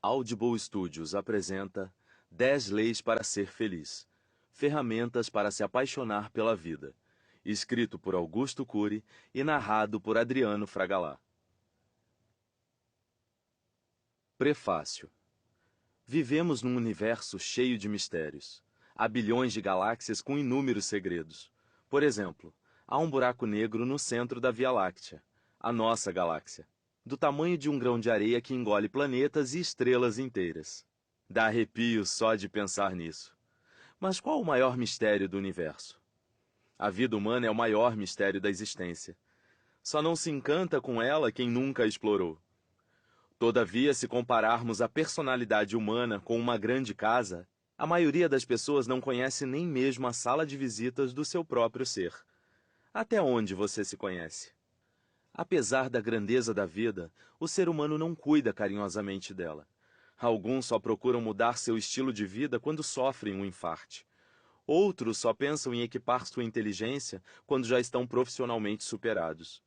Audible Studios apresenta 10 Leis para Ser Feliz. Ferramentas para se apaixonar pela vida. Escrito por Augusto Cury e narrado por Adriano Fragalá. Prefácio. Vivemos num universo cheio de mistérios. Há bilhões de galáxias com inúmeros segredos. Por exemplo, há um buraco negro no centro da Via Láctea, a nossa galáxia, do tamanho de um grão de areia que engole planetas e estrelas inteiras. Dá arrepio só de pensar nisso. Mas qual o maior mistério do universo? A vida humana é o maior mistério da existência. Só não se encanta com ela quem nunca a explorou. Todavia, se compararmos a personalidade humana com uma grande casa, a maioria das pessoas não conhece nem mesmo a sala de visitas do seu próprio ser. Até onde você se conhece? Apesar da grandeza da vida, o ser humano não cuida carinhosamente dela. Alguns só procuram mudar seu estilo de vida quando sofrem um infarte. Outros só pensam em equipar sua inteligência quando já estão profissionalmente superados.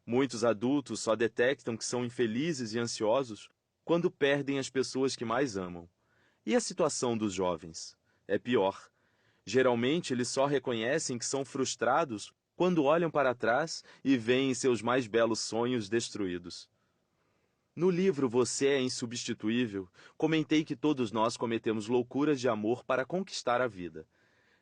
Muitos adultos só detectam que são infelizes e ansiosos quando perdem as pessoas que mais amam. E a situação dos jovens? É pior. Geralmente eles só reconhecem que são frustrados quando olham para trás e veem seus mais belos sonhos destruídos. No livro Você é Insubstituível, comentei que todos nós cometemos loucuras de amor para conquistar a vida.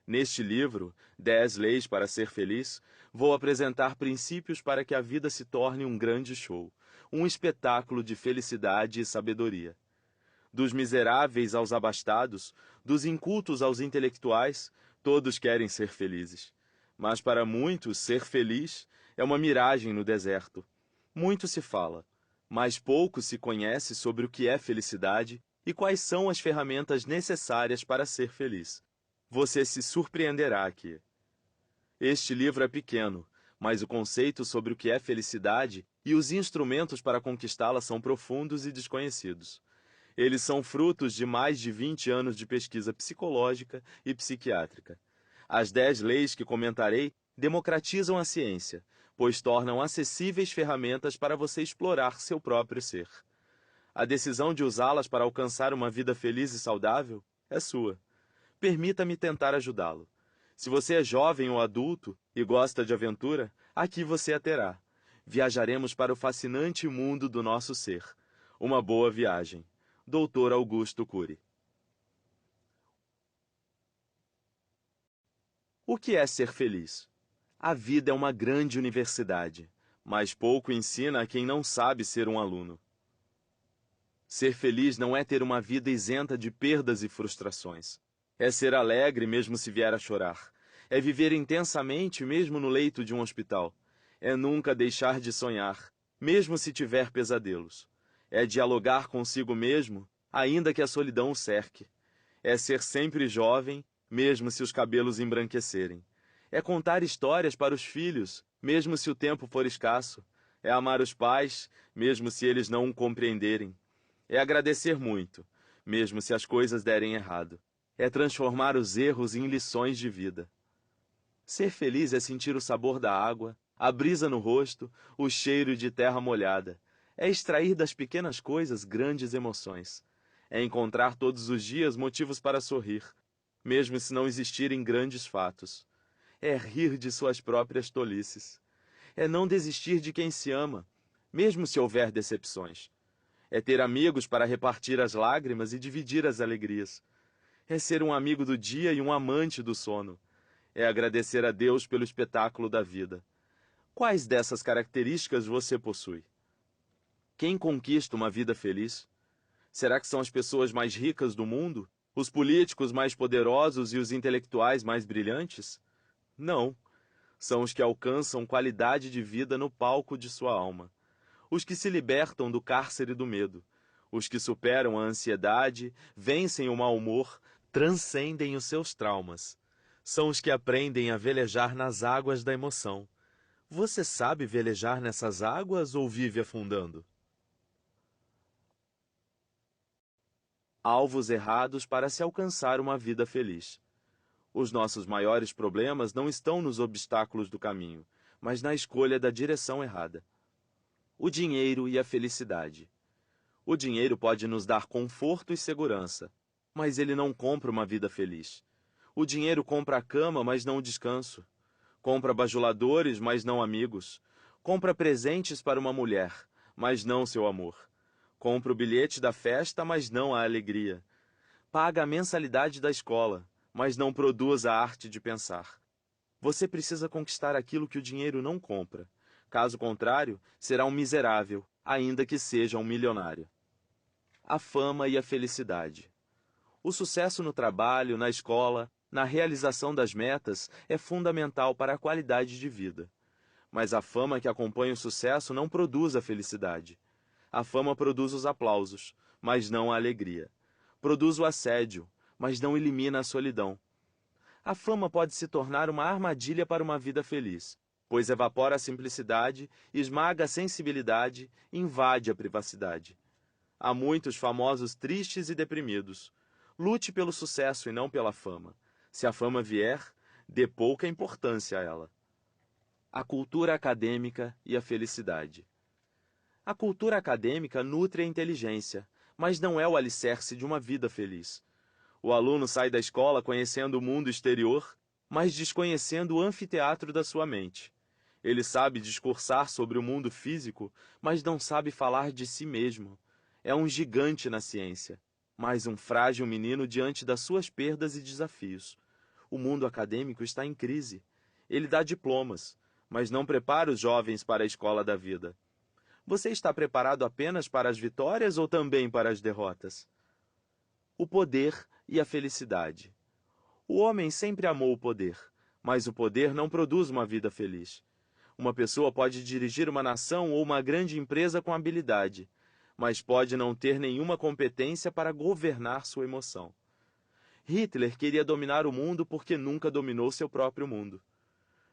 Neste livro, 10 Leis para Ser Feliz, vou apresentar princípios para que a vida se torne um grande show, um espetáculo de felicidade e sabedoria. Dos miseráveis aos abastados, dos incultos aos intelectuais, todos querem ser felizes. Mas para muitos, ser feliz é uma miragem no deserto. Muito se fala, mas pouco se conhece sobre o que é felicidade e quais são as ferramentas necessárias para ser feliz. Você se surpreenderá aqui. Este livro é pequeno, mas o conceito sobre o que é felicidade e os instrumentos para conquistá-la são profundos e desconhecidos. Eles são frutos de mais de 20 anos de pesquisa psicológica e psiquiátrica. As 10 leis que comentarei democratizam a ciência, pois tornam acessíveis ferramentas para você explorar seu próprio ser. A decisão de usá-las para alcançar uma vida feliz e saudável é sua. Permita-me tentar ajudá-lo. Se você é jovem ou adulto e gosta de aventura, aqui você a terá. Viajaremos para o fascinante mundo do nosso ser. Uma boa viagem. Dr. Augusto Cury. O que é ser feliz? A vida é uma grande universidade, mas pouco ensina a quem não sabe ser um aluno. Ser feliz não é ter uma vida isenta de perdas e frustrações. É ser alegre mesmo se vier a chorar. É viver intensamente mesmo no leito de um hospital. É nunca deixar de sonhar, mesmo se tiver pesadelos. É dialogar consigo mesmo, ainda que a solidão o cerque. É ser sempre jovem, mesmo se os cabelos embranquecerem. É contar histórias para os filhos, mesmo se o tempo for escasso. É amar os pais, mesmo se eles não o compreenderem. É agradecer muito, mesmo se as coisas derem errado. É transformar os erros em lições de vida. Ser feliz é sentir o sabor da água, a brisa no rosto, o cheiro de terra molhada. É extrair das pequenas coisas grandes emoções. É encontrar todos os dias motivos para sorrir, mesmo se não existirem grandes fatos. É rir de suas próprias tolices. É não desistir de quem se ama, mesmo se houver decepções. É ter amigos para repartir as lágrimas e dividir as alegrias. É ser um amigo do dia e um amante do sono. É agradecer a Deus pelo espetáculo da vida. Quais dessas características você possui? Quem conquista uma vida feliz? Será que são as pessoas mais ricas do mundo? Os políticos mais poderosos e os intelectuais mais brilhantes? Não. São os que alcançam qualidade de vida no palco de sua alma. Os que se libertam do cárcere do medo. Os que superam a ansiedade, vencem o mau humor, transcendem os seus traumas. São os que aprendem a velejar nas águas da emoção. Você sabe velejar nessas águas ou vive afundando? Alvos errados para se alcançar uma vida feliz. Os nossos maiores problemas não estão nos obstáculos do caminho, mas na escolha da direção errada. O dinheiro e a felicidade. O dinheiro pode nos dar conforto e segurança, mas ele não compra uma vida feliz. O dinheiro compra a cama, mas não o descanso. Compra bajuladores, mas não amigos. Compra presentes para uma mulher, mas não seu amor. Compra o bilhete da festa, mas não a alegria. Paga a mensalidade da escola, mas não produz a arte de pensar. Você precisa conquistar aquilo que o dinheiro não compra. Caso contrário, será um miserável, ainda que seja um milionário. A fama e a felicidade. O sucesso no trabalho, na escola, na realização das metas é fundamental para a qualidade de vida. Mas a fama que acompanha o sucesso não produz a felicidade. A fama produz os aplausos, mas não a alegria. Produz o assédio, mas não elimina a solidão. A fama pode se tornar uma armadilha para uma vida feliz, pois evapora a simplicidade, esmaga a sensibilidade, invade a privacidade. Há muitos famosos tristes e deprimidos. Lute pelo sucesso e não pela fama. Se a fama vier, dê pouca importância a ela. A cultura acadêmica e a felicidade. A cultura acadêmica nutre a inteligência, mas não é o alicerce de uma vida feliz. O aluno sai da escola conhecendo o mundo exterior, mas desconhecendo o anfiteatro da sua mente. Ele sabe discursar sobre o mundo físico, mas não sabe falar de si mesmo. É um gigante na ciência, mas um frágil menino diante das suas perdas e desafios. O mundo acadêmico está em crise. Ele dá diplomas, mas não prepara os jovens para a escola da vida. Você está preparado apenas para as vitórias ou também para as derrotas? O poder e a felicidade. O homem sempre amou o poder, mas o poder não produz uma vida feliz. Uma pessoa pode dirigir uma nação ou uma grande empresa com habilidade, mas pode não ter nenhuma competência para governar sua emoção. Hitler queria dominar o mundo porque nunca dominou seu próprio mundo.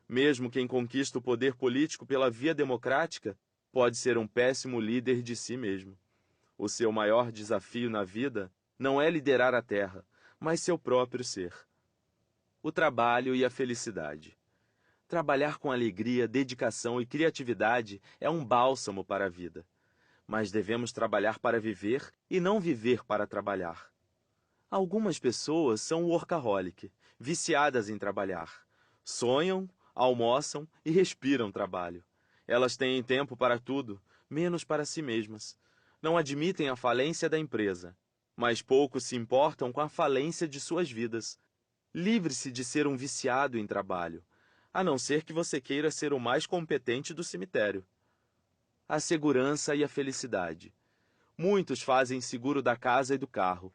Mesmo quem conquista o poder político pela via democrática pode ser um péssimo líder de si mesmo. O seu maior desafio na vida não é liderar a terra, mas seu próprio ser. O trabalho e a felicidade. Trabalhar com alegria, dedicação e criatividade é um bálsamo para a vida. Mas devemos trabalhar para viver e não viver para trabalhar. Algumas pessoas são workaholic, viciadas em trabalhar. Sonham, almoçam e respiram trabalho. Elas têm tempo para tudo, menos para si mesmas. Não admitem a falência da empresa, mas pouco se importam com a falência de suas vidas. Livre-se de ser um viciado em trabalho, a não ser que você queira ser o mais competente do cemitério. A segurança e a felicidade. Muitos fazem seguro da casa e do carro.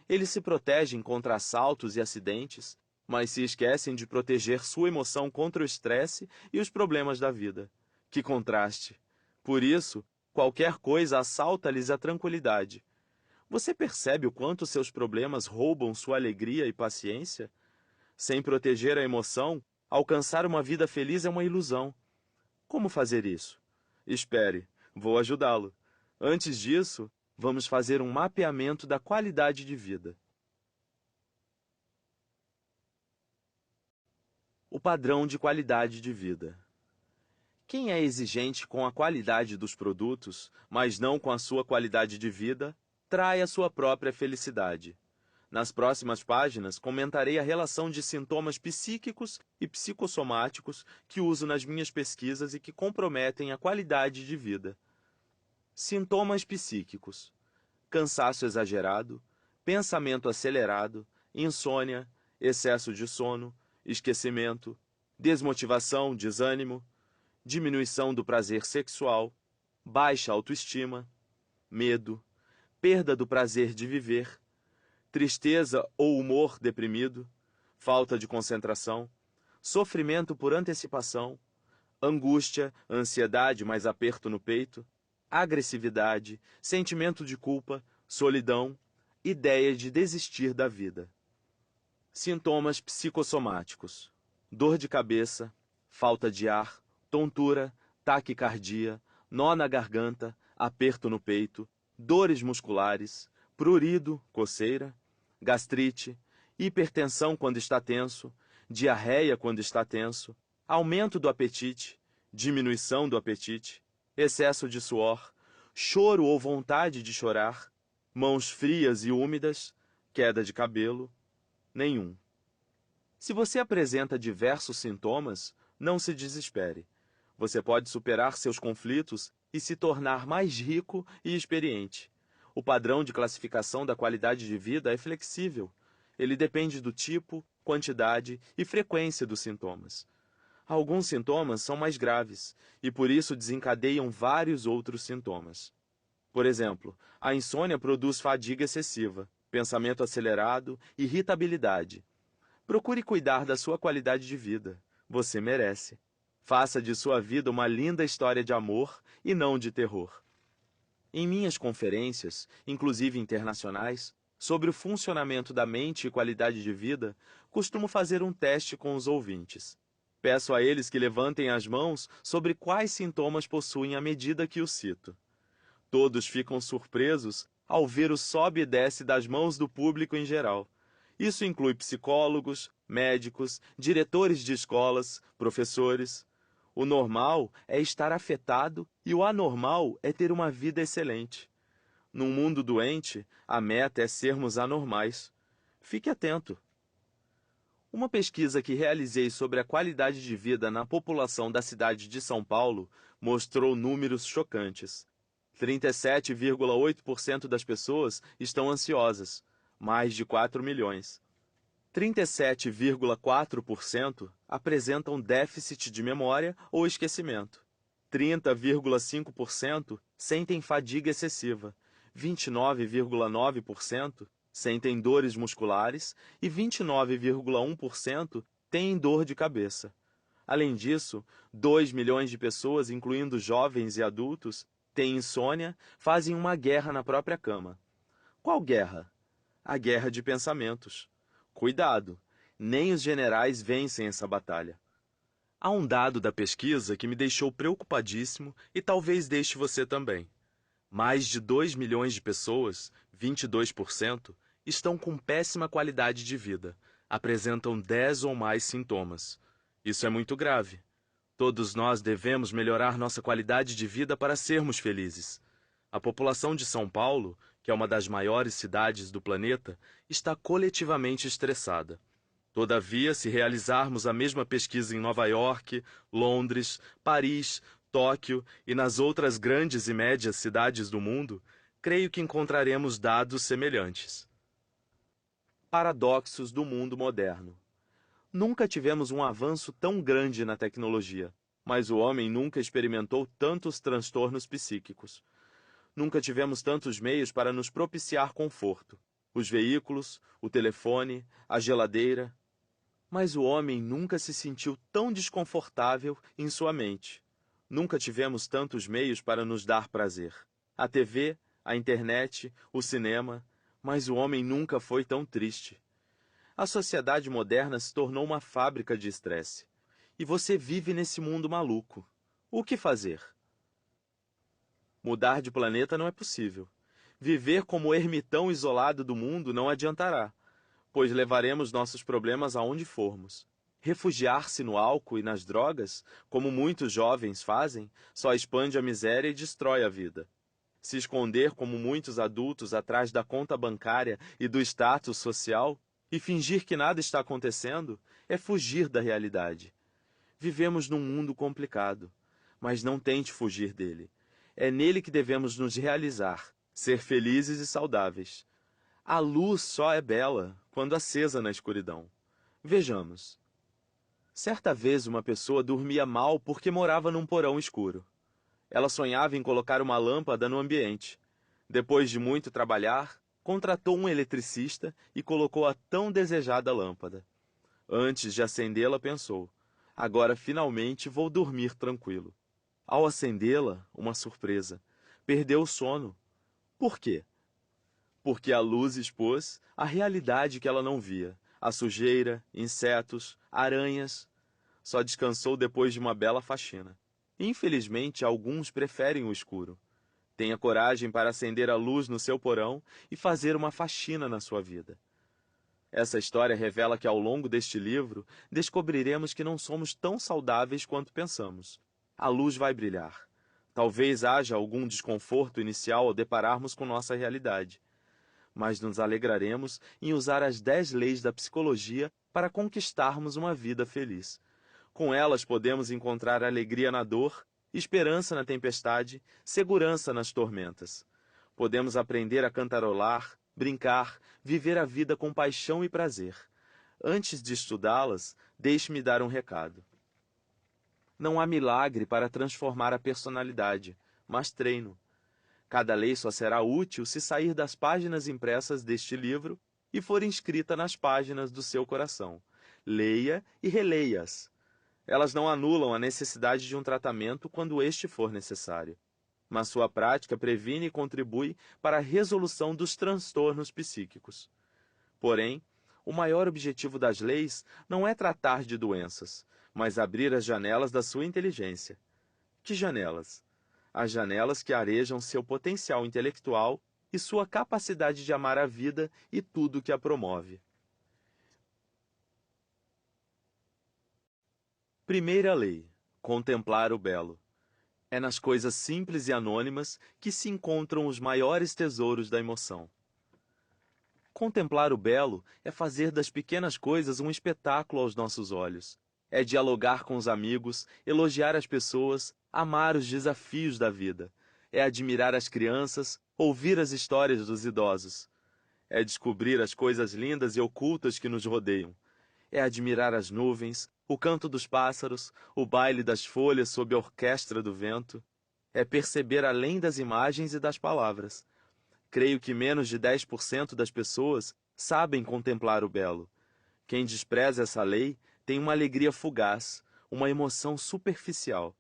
Eles se protegem contra assaltos e acidentes, mas se esquecem de proteger sua emoção contra o estresse e os problemas da vida. Que contraste! Por isso, qualquer coisa assalta-lhes a tranquilidade. Você percebe o quanto seus problemas roubam sua alegria e paciência? Sem proteger a emoção, alcançar uma vida feliz é uma ilusão. Como fazer isso? Espere, vou ajudá-lo. Antes disso, vamos fazer um mapeamento da qualidade de vida. O padrão de qualidade de vida. Quem é exigente com a qualidade dos produtos, mas não com a sua qualidade de vida, trai a sua própria felicidade. Nas próximas páginas, comentarei a relação de sintomas psíquicos e psicossomáticos que uso nas minhas pesquisas e que comprometem a qualidade de vida. Sintomas psíquicos: cansaço exagerado, pensamento acelerado, insônia, excesso de sono, esquecimento, desmotivação, desânimo, diminuição do prazer sexual, baixa autoestima, medo, perda do prazer de viver, tristeza ou humor deprimido, falta de concentração, sofrimento por antecipação, angústia, ansiedade mais aperto no peito, agressividade, sentimento de culpa, solidão, ideia de desistir da vida. Sintomas psicossomáticos: dor de cabeça, falta de ar, tontura, taquicardia, nó na garganta, aperto no peito, dores musculares, prurido, coceira, gastrite, hipertensão quando está tenso, diarreia quando está tenso, aumento do apetite, diminuição do apetite, excesso de suor, choro ou vontade de chorar, mãos frias e úmidas, queda de cabelo, nenhum. Se você apresenta diversos sintomas, não se desespere. Você pode superar seus conflitos e se tornar mais rico e experiente. O padrão de classificação da qualidade de vida é flexível. Ele depende do tipo, quantidade e frequência dos sintomas. Alguns sintomas são mais graves e por isso desencadeiam vários outros sintomas. Por exemplo, a insônia produz fadiga excessiva, pensamento acelerado, irritabilidade. Procure cuidar da sua qualidade de vida. Você merece. Faça de sua vida uma linda história de amor e não de terror. Em minhas conferências, inclusive internacionais, sobre o funcionamento da mente e qualidade de vida, costumo fazer um teste com os ouvintes. Peço a eles que levantem as mãos sobre quais sintomas possuem à medida que o cito. Todos ficam surpresos ao ver o sobe e desce das mãos do público em geral. Isso inclui psicólogos, médicos, diretores de escolas, professores. O normal é estar afetado e o anormal é ter uma vida excelente. Num mundo doente, a meta é sermos anormais. Fique atento. Uma pesquisa que realizei sobre a qualidade de vida na população da cidade de São Paulo mostrou números chocantes. 37,8% das pessoas estão ansiosas, mais de 4 milhões. 37,4% apresentam déficit de memória ou esquecimento. 30,5% sentem fadiga excessiva. 29,9% sentem dores musculares e 29,1% têm dor de cabeça. Além disso, 2 milhões de pessoas, incluindo jovens e adultos, têm insônia, fazem uma guerra na própria cama. Qual guerra? A guerra de pensamentos. Cuidado, nem os generais vencem essa batalha. Há um dado da pesquisa que me deixou preocupadíssimo e talvez deixe você também. Mais de 2 milhões de pessoas, 22%, estão com péssima qualidade de vida, apresentam 10 ou mais sintomas. Isso é muito grave. Todos nós devemos melhorar nossa qualidade de vida para sermos felizes. A população de São Paulo, que é uma das maiores cidades do planeta, está coletivamente estressada. Todavia, se realizarmos a mesma pesquisa em Nova York, Londres, Paris, Tóquio e nas outras grandes e médias cidades do mundo, creio que encontraremos dados semelhantes. Paradoxos do mundo moderno. Nunca tivemos um avanço tão grande na tecnologia, mas o homem nunca experimentou tantos transtornos psíquicos. Nunca tivemos tantos meios para nos propiciar conforto. Os veículos, o telefone, a geladeira. Mas o homem nunca se sentiu tão desconfortável em sua mente. Nunca tivemos tantos meios para nos dar prazer. A TV, a internet, o cinema, mas o homem nunca foi tão triste. A sociedade moderna se tornou uma fábrica de estresse. E você vive nesse mundo maluco. O que fazer? Mudar de planeta não é possível. Viver como ermitão isolado do mundo não adiantará, pois levaremos nossos problemas aonde formos. Refugiar-se no álcool e nas drogas, como muitos jovens fazem, só expande a miséria e destrói a vida. Se esconder como muitos adultos atrás da conta bancária e do status social, e fingir que nada está acontecendo, é fugir da realidade. Vivemos num mundo complicado, mas não tente fugir dele. É nele que devemos nos realizar, ser felizes e saudáveis. A luz só é bela quando acesa na escuridão. Vejamos. Certa vez uma pessoa dormia mal porque morava num porão escuro. Ela sonhava em colocar uma lâmpada no ambiente. Depois de muito trabalhar, contratou um eletricista e colocou a tão desejada lâmpada. Antes de acendê-la, pensou: agora finalmente vou dormir tranquilo. Ao acendê-la, uma surpresa. Perdeu o sono. Por quê? Porque a luz expôs a realidade que ela não via. A sujeira, insetos, aranhas. Só descansou depois de uma bela faxina. Infelizmente, alguns preferem o escuro. Tenha coragem para acender a luz no seu porão e fazer uma faxina na sua vida. Essa história revela que ao longo deste livro descobriremos que não somos tão saudáveis quanto pensamos. A luz vai brilhar. Talvez haja algum desconforto inicial ao depararmos com nossa realidade, mas nos alegraremos em usar as 10 leis da psicologia para conquistarmos uma vida feliz. Com elas podemos encontrar alegria na dor, esperança na tempestade, segurança nas tormentas. Podemos aprender a cantarolar, brincar, viver a vida com paixão e prazer. Antes de estudá-las, deixe-me dar um recado. Não há milagre para transformar a personalidade, mas treino. Cada lei só será útil se sair das páginas impressas deste livro e for inscrita nas páginas do seu coração. Leia e releia-as. Elas não anulam a necessidade de um tratamento quando este for necessário, mas sua prática previne e contribui para a resolução dos transtornos psíquicos. Porém, o maior objetivo das leis não é tratar de doenças, mas abrir as janelas da sua inteligência. Que janelas? As janelas que arejam seu potencial intelectual e sua capacidade de amar a vida e tudo que a promove. Primeira lei: contemplar o belo. É nas coisas simples e anônimas que se encontram os maiores tesouros da emoção. Contemplar o belo é fazer das pequenas coisas um espetáculo aos nossos olhos. É dialogar com os amigos, elogiar as pessoas, amar os desafios da vida. É admirar as crianças, ouvir as histórias dos idosos. É descobrir as coisas lindas e ocultas que nos rodeiam. É admirar as nuvens, o canto dos pássaros, o baile das folhas sob a orquestra do vento. É perceber além das imagens e das palavras. Creio que menos de 10% das pessoas sabem contemplar o belo. Quem despreza essa lei tem uma alegria fugaz, uma emoção superficial.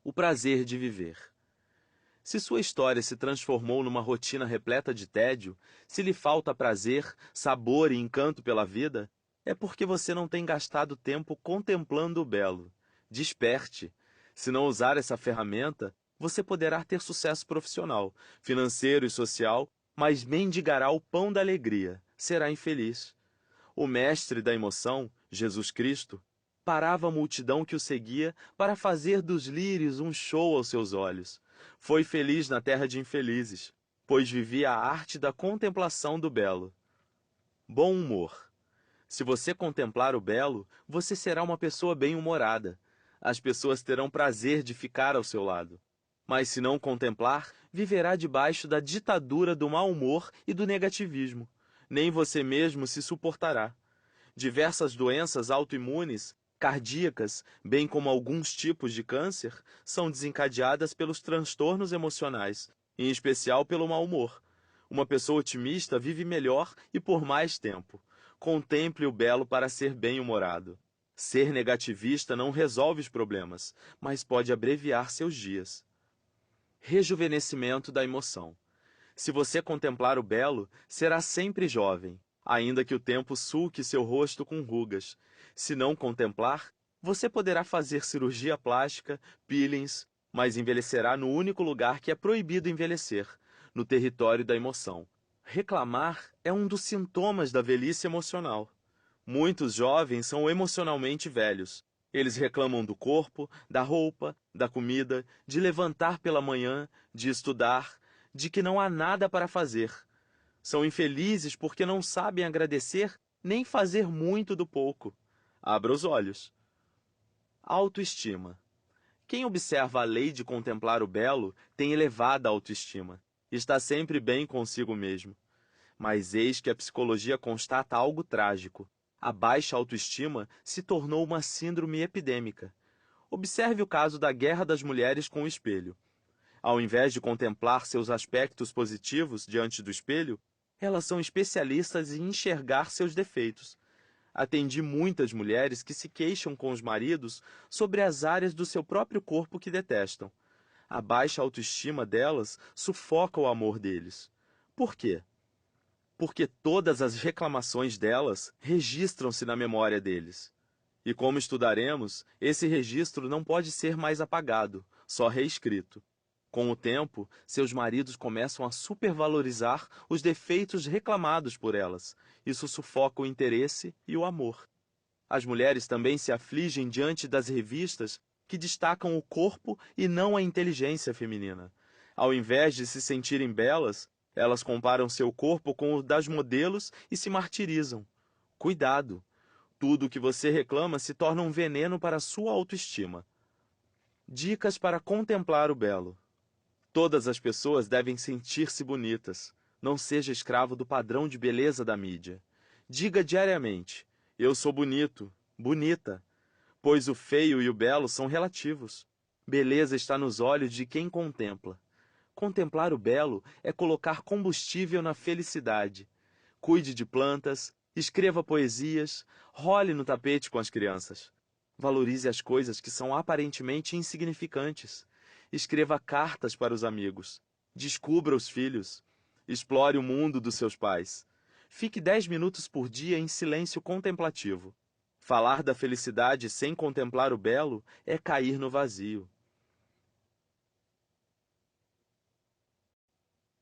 O prazer de viver. Se sua história se transformou numa rotina repleta de tédio, se lhe falta prazer, sabor e encanto pela vida, é porque você não tem gastado tempo contemplando o belo. Desperte. Se não usar essa ferramenta, você poderá ter sucesso profissional, financeiro e social, mas mendigará o pão da alegria, será infeliz. O mestre da emoção, Jesus Cristo, parava a multidão que o seguia para fazer dos lírios um show aos seus olhos. Foi feliz na terra de infelizes, pois vivia a arte da contemplação do belo. Bom humor. Se você contemplar o belo, você será uma pessoa bem-humorada. As pessoas terão prazer de ficar ao seu lado. Mas se não contemplar, viverá debaixo da ditadura do mau humor e do negativismo. Nem você mesmo se suportará. Diversas doenças autoimunes, cardíacas, bem como alguns tipos de câncer, são desencadeadas pelos transtornos emocionais, em especial pelo mau humor. Uma pessoa otimista vive melhor e por mais tempo. Contemple o belo para ser bem-humorado. Ser negativista não resolve os problemas, mas pode abreviar seus dias. Rejuvenescimento da emoção. Se você contemplar o belo, será sempre jovem, ainda que o tempo sulque seu rosto com rugas. Se não contemplar, você poderá fazer cirurgia plástica, peelings, mas envelhecerá no único lugar que é proibido envelhecer, no território da emoção. Reclamar é um dos sintomas da velhice emocional. Muitos jovens são emocionalmente velhos. Eles reclamam do corpo, da roupa, da comida, de levantar pela manhã, de estudar, de que não há nada para fazer. São infelizes porque não sabem agradecer nem fazer muito do pouco. Abra os olhos. Autoestima. Quem observa a lei de contemplar o belo tem elevada autoestima. Está sempre bem consigo mesmo. Mas eis que a psicologia constata algo trágico. A baixa autoestima se tornou uma síndrome epidêmica. Observe o caso da guerra das mulheres com o espelho. Ao invés de contemplar seus aspectos positivos diante do espelho, elas são especialistas em enxergar seus defeitos. Atendi muitas mulheres que se queixam com os maridos sobre as áreas do seu próprio corpo que detestam. A baixa autoestima delas sufoca o amor deles. Por quê? Porque todas as reclamações delas registram-se na memória deles. E como estudaremos, esse registro não pode ser mais apagado, só reescrito. Com o tempo, seus maridos começam a supervalorizar os defeitos reclamados por elas. Isso sufoca o interesse e o amor. As mulheres também se afligem diante das revistas que destacam o corpo e não a inteligência feminina. Ao invés de se sentirem belas, elas comparam seu corpo com o das modelos e se martirizam. Cuidado! Tudo o que você reclama se torna um veneno para a sua autoestima. Dicas para contemplar o belo. Todas as pessoas devem sentir-se bonitas. Não seja escravo do padrão de beleza da mídia. Diga diariamente: eu sou bonito, bonita, pois o feio e o belo são relativos. Beleza está nos olhos de quem contempla. Contemplar o belo é colocar combustível na felicidade. Cuide de plantas, escreva poesias, role no tapete com as crianças. Valorize as coisas que são aparentemente insignificantes. Escreva cartas para os amigos. Descubra os filhos. Explore o mundo dos seus pais. Fique 10 minutos por dia em silêncio contemplativo. Falar da felicidade sem contemplar o belo é cair no vazio.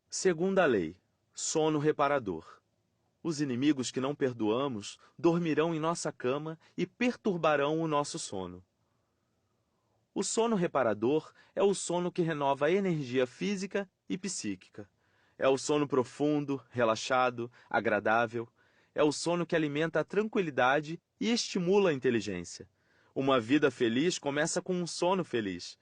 Segunda lei: sono reparador. Os inimigos que não perdoamos dormirão em nossa cama e perturbarão o nosso sono. O sono reparador é o sono que renova a energia física e psíquica. É o sono profundo, relaxado, agradável. É o sono que alimenta a tranquilidade e estimula a inteligência. Uma vida feliz começa com um sono feliz.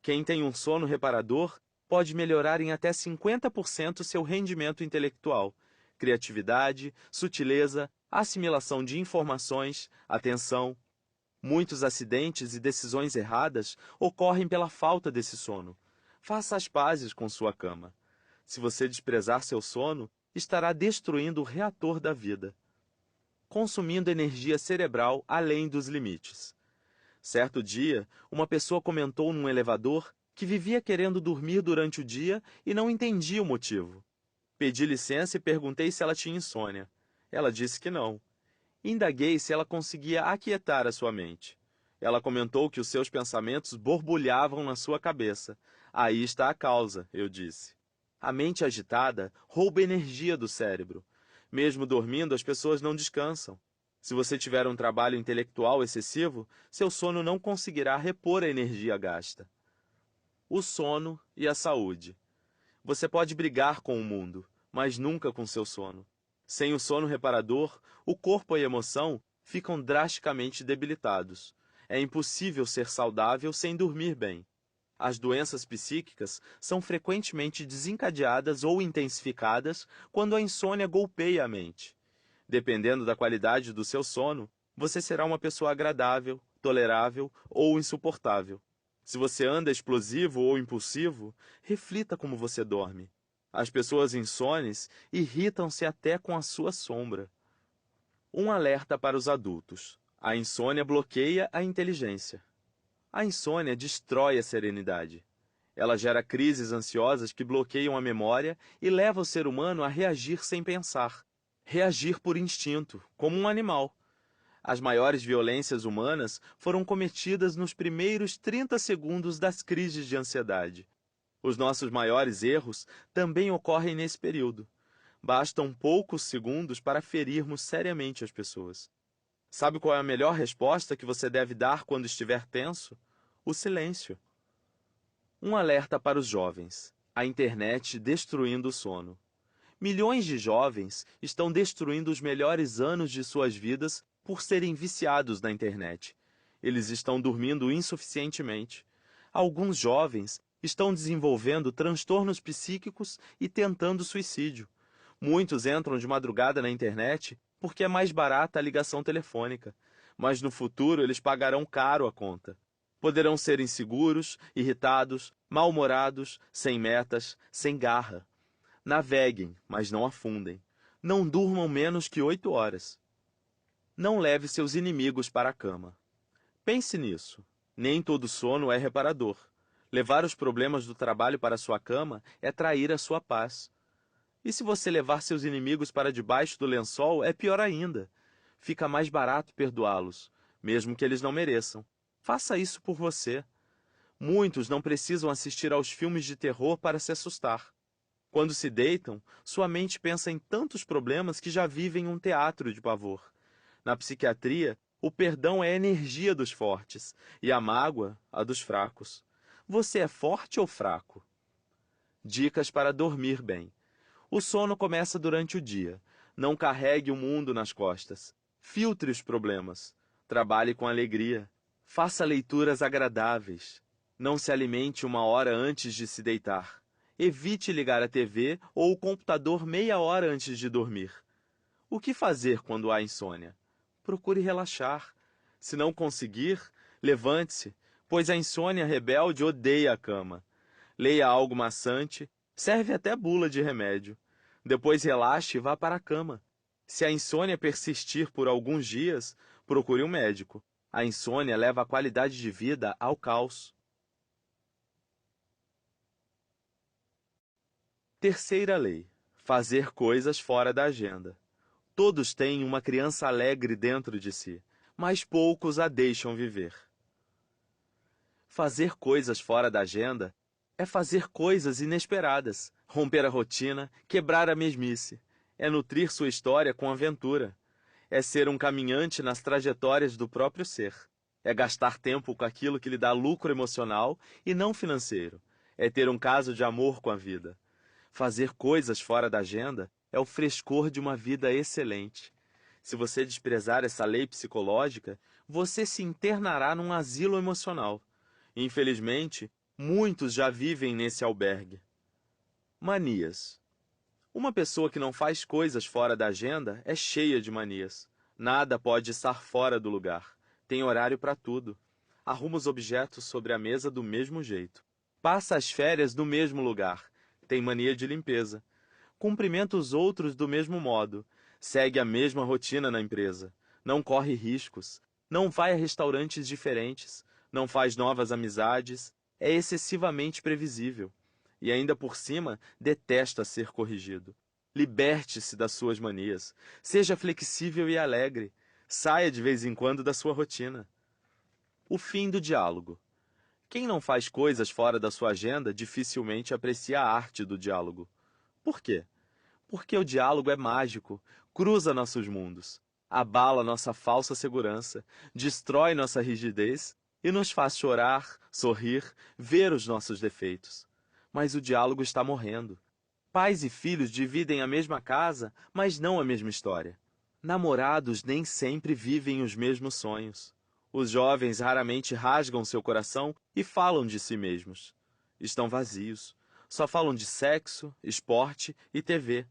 Quem tem um sono reparador pode melhorar em até 50% seu rendimento intelectual, criatividade, sutileza, assimilação de informações, atenção. Muitos acidentes e decisões erradas ocorrem pela falta desse sono. Faça as pazes com sua cama. Se você desprezar seu sono, estará destruindo o reator da vida, consumindo energia cerebral além dos limites. Certo dia, uma pessoa comentou num elevador que vivia querendo dormir durante o dia e não entendia o motivo. Pedi licença e perguntei se ela tinha insônia. Ela disse que não. Indaguei se ela conseguia aquietar a sua mente. Ela comentou que os seus pensamentos borbulhavam na sua cabeça. Aí está a causa, eu disse. A mente agitada rouba energia do cérebro. Mesmo dormindo, as pessoas não descansam. Se você tiver um trabalho intelectual excessivo, seu sono não conseguirá repor a energia gasta. O sono e a saúde. Você pode brigar com o mundo, mas nunca com seu sono. Sem o sono reparador, o corpo e a emoção ficam drasticamente debilitados. É impossível ser saudável sem dormir bem. As doenças psíquicas são frequentemente desencadeadas ou intensificadas quando a insônia golpeia a mente. Dependendo da qualidade do seu sono, você será uma pessoa agradável, tolerável ou insuportável. Se você anda explosivo ou impulsivo, reflita como você dorme. As pessoas insones irritam-se até com a sua sombra. Um alerta para os adultos: a insônia bloqueia a inteligência. A insônia destrói a serenidade. Ela gera crises ansiosas que bloqueiam a memória e leva o ser humano a reagir sem pensar. Reagir por instinto, como um animal. As maiores violências humanas foram cometidas nos primeiros 30 segundos das crises de ansiedade. Os nossos maiores erros também ocorrem nesse período. Bastam poucos segundos para ferirmos seriamente as pessoas. Sabe qual é a melhor resposta que você deve dar quando estiver tenso? O silêncio. Um alerta para os jovens: a internet destruindo o sono. Milhões de jovens estão destruindo os melhores anos de suas vidas por serem viciados na internet. Eles estão dormindo insuficientemente. Alguns jovens estão desenvolvendo transtornos psíquicos e tentando suicídio. Muitos entram de madrugada na internet porque é mais barata a ligação telefônica. Mas no futuro eles pagarão caro a conta. Poderão ser inseguros, irritados, mal-humorados, sem metas, sem garra. Naveguem, mas não afundem. Não durmam menos que 8 horas. Não leve seus inimigos para a cama. Pense nisso. Nem todo sono é reparador. Levar os problemas do trabalho para sua cama é trair a sua paz. E se você levar seus inimigos para debaixo do lençol, é pior ainda. Fica mais barato perdoá-los, mesmo que eles não mereçam. Faça isso por você. Muitos não precisam assistir aos filmes de terror para se assustar. Quando se deitam, sua mente pensa em tantos problemas que já vivem um teatro de pavor. Na psiquiatria, O perdão é a energia dos fortes e a mágoa a dos fracos. Você é forte ou fraco? Dicas para dormir bem. O sono começa durante o dia. Não carregue o mundo nas costas. Filtre os problemas. Trabalhe com alegria. Faça leituras agradáveis. Não se alimente 1 hora antes de se deitar. Evite ligar a TV ou o computador meia hora antes de dormir. O que fazer quando há insônia? Procure relaxar. Se não conseguir, levante-se, pois a insônia rebelde odeia a cama. Leia algo maçante, serve até bula de remédio. Depois relaxe e vá para a cama. Se a insônia persistir por alguns dias, procure um médico. A insônia leva a qualidade de vida ao caos. Terceira lei: fazer coisas fora da agenda. Todos têm uma criança alegre dentro de si, mas poucos a deixam viver. Fazer coisas fora da agenda é fazer coisas inesperadas, romper a rotina, quebrar a mesmice. É nutrir sua história com aventura. É ser um caminhante nas trajetórias do próprio ser. É gastar tempo com aquilo que lhe dá lucro emocional e não financeiro. É ter um caso de amor com a vida. Fazer coisas fora da agenda é o frescor de uma vida excelente. Se você desprezar essa lei psicológica, você se internará num asilo emocional. Infelizmente, muitos já vivem nesse albergue. Manias. Uma pessoa que não faz coisas fora da agenda é cheia de manias. Nada pode estar fora do lugar. Tem horário para tudo. Arruma os objetos sobre a mesa do mesmo jeito. Passa as férias no mesmo lugar. Tem mania de limpeza. Cumprimenta os outros do mesmo modo. Segue a mesma rotina na empresa. Não corre riscos. Não vai a restaurantes diferentes. Não faz novas amizades. É excessivamente previsível. E ainda por cima, detesta ser corrigido. Liberte-se das suas manias. Seja flexível e alegre. Saia de vez em quando da sua rotina. O fim do diálogo. Quem não faz coisas fora da sua agenda dificilmente aprecia a arte do diálogo. Por quê? Porque o diálogo é mágico, cruza nossos mundos, abala nossa falsa segurança, destrói nossa rigidez e nos faz chorar, sorrir, ver os nossos defeitos. Mas o diálogo está morrendo. Pais e filhos dividem a mesma casa, mas não a mesma história. Namorados nem sempre vivem os mesmos sonhos. Os jovens raramente rasgam seu coração e falam de si mesmos. Estão vazios. Só falam de sexo, esporte e TV.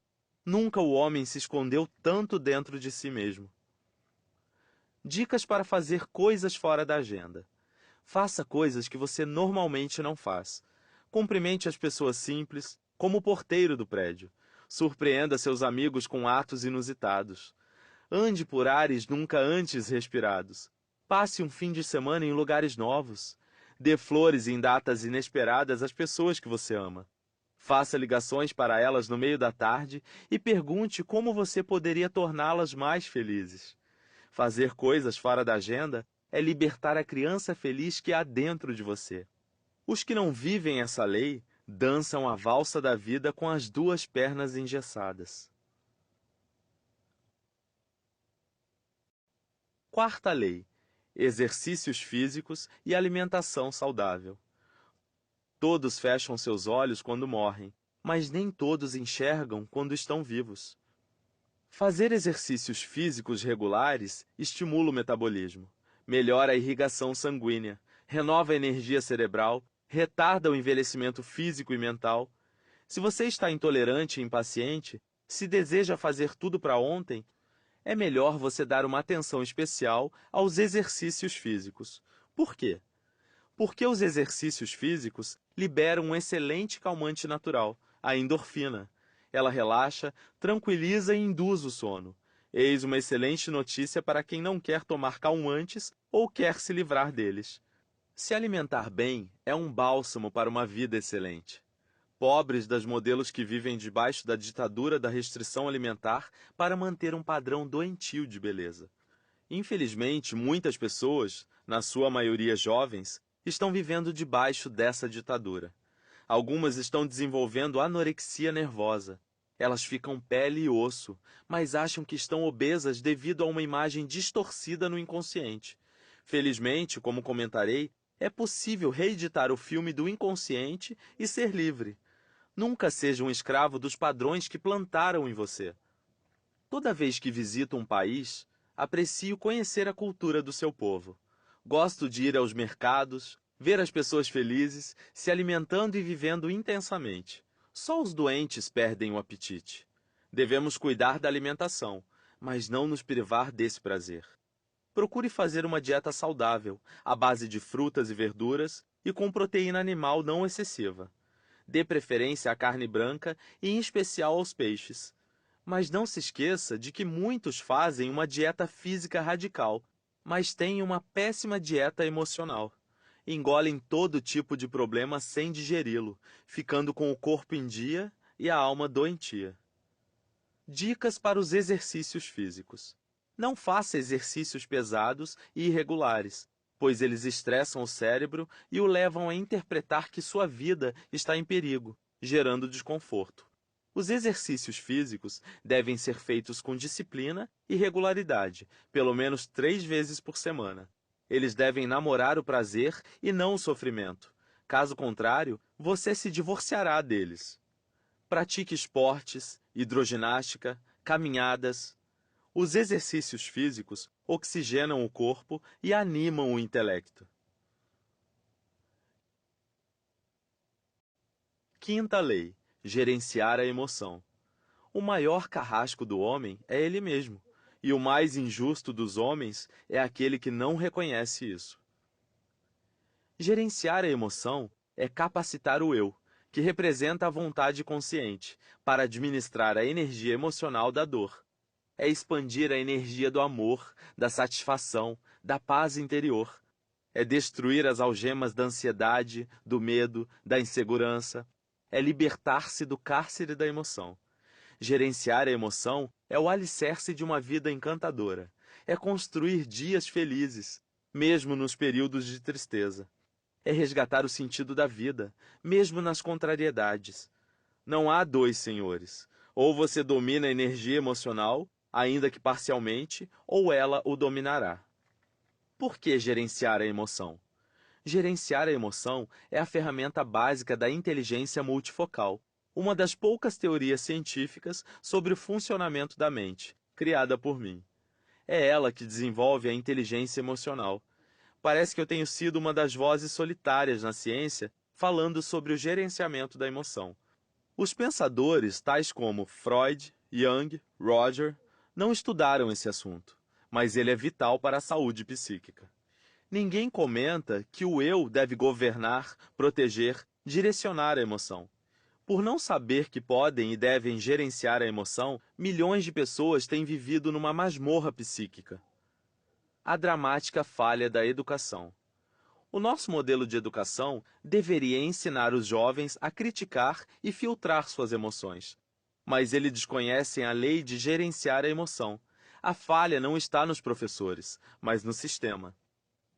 Nunca o homem se escondeu tanto dentro de si mesmo. Dicas para fazer coisas fora da agenda. Faça coisas que você normalmente não faz. Cumprimente as pessoas simples, como o porteiro do prédio. Surpreenda seus amigos com atos inusitados. Ande por ares nunca antes respirados. Passe um fim de semana em lugares novos. Dê flores em datas inesperadas às pessoas que você ama. Faça ligações para elas no meio da tarde e pergunte como você poderia torná-las mais felizes. Fazer coisas fora da agenda é libertar a criança feliz que há dentro de você. Os que não vivem essa lei dançam a valsa da vida com as 2 pernas engessadas. Quarta lei: exercícios físicos e alimentação saudável. Todos fecham seus olhos quando morrem, mas nem todos enxergam quando estão vivos. Fazer exercícios físicos regulares estimula o metabolismo, melhora a irrigação sanguínea, renova a energia cerebral, retarda o envelhecimento físico e mental. Se você está intolerante e impaciente, se deseja fazer tudo para ontem, é melhor você dar uma atenção especial aos exercícios físicos. Por quê? Porque os exercícios físicos liberam um excelente calmante natural, a endorfina. Ela relaxa, tranquiliza e induz o sono. Eis uma excelente notícia para quem não quer tomar calmantes ou quer se livrar deles. Se alimentar bem é um bálsamo para uma vida excelente. Pobres das modelos que vivem debaixo da ditadura da restrição alimentar para manter um padrão doentio de beleza. Infelizmente, muitas pessoas, na sua maioria jovens, estão vivendo debaixo dessa ditadura. Algumas estão desenvolvendo anorexia nervosa. Elas ficam pele e osso, mas acham que estão obesas devido a uma imagem distorcida no inconsciente. Felizmente, como comentarei, é possível reeditar o filme do inconsciente e ser livre. Nunca seja um escravo dos padrões que plantaram em você. Toda vez que visito um país, aprecio conhecer a cultura do seu povo. Gosto de ir aos mercados, ver as pessoas felizes, se alimentando e vivendo intensamente. Só os doentes perdem o apetite. Devemos cuidar da alimentação, mas não nos privar desse prazer. Procure fazer uma dieta saudável, à base de frutas e verduras e com proteína animal não excessiva. Dê preferência à carne branca e em especial aos peixes. Mas não se esqueça de que muitos fazem uma dieta física radical, mas têm uma péssima dieta emocional. Engolem todo tipo de problema sem digeri-lo, ficando com o corpo em dia e a alma doentia. Dicas para os exercícios físicos. Não faça exercícios pesados e irregulares, pois eles estressam o cérebro e o levam a interpretar que sua vida está em perigo, gerando desconforto. Os exercícios físicos devem ser feitos com disciplina e regularidade, pelo menos 3 vezes por semana. Eles devem namorar o prazer e não o sofrimento. Caso contrário, você se divorciará deles. Pratique esportes, hidroginástica, caminhadas. Os exercícios físicos oxigenam o corpo e animam o intelecto. Quinta lei: gerenciar a emoção. O maior carrasco do homem é ele mesmo, e o mais injusto dos homens é aquele que não reconhece isso. Gerenciar a emoção é capacitar o eu, que representa a vontade consciente, para administrar a energia emocional da dor. É expandir a energia do amor, da satisfação, da paz interior. É destruir as algemas da ansiedade, do medo, da insegurança. É libertar-se do cárcere da emoção. Gerenciar a emoção é o alicerce de uma vida encantadora. É construir dias felizes, mesmo nos períodos de tristeza. É resgatar o sentido da vida, mesmo nas contrariedades. Não há dois senhores. Ou você domina a energia emocional, ainda que parcialmente, ou ela o dominará. Por que gerenciar a emoção? Gerenciar a emoção é a ferramenta básica da inteligência multifocal, uma das poucas teorias científicas sobre o funcionamento da mente, criada por mim. É ela que desenvolve a inteligência emocional. Parece que eu tenho sido uma das vozes solitárias na ciência falando sobre o gerenciamento da emoção. Os pensadores, tais como Freud, Jung, Roger, não estudaram esse assunto, mas ele é vital para a saúde psíquica. Ninguém comenta que o eu deve governar, proteger, direcionar a emoção. Por não saber que podem e devem gerenciar a emoção, milhões de pessoas têm vivido numa masmorra psíquica. A dramática falha da educação. O nosso modelo de educação deveria ensinar os jovens a criticar e filtrar suas emoções. Mas eles desconhecem a lei de gerenciar a emoção. A falha não está nos professores, mas no sistema.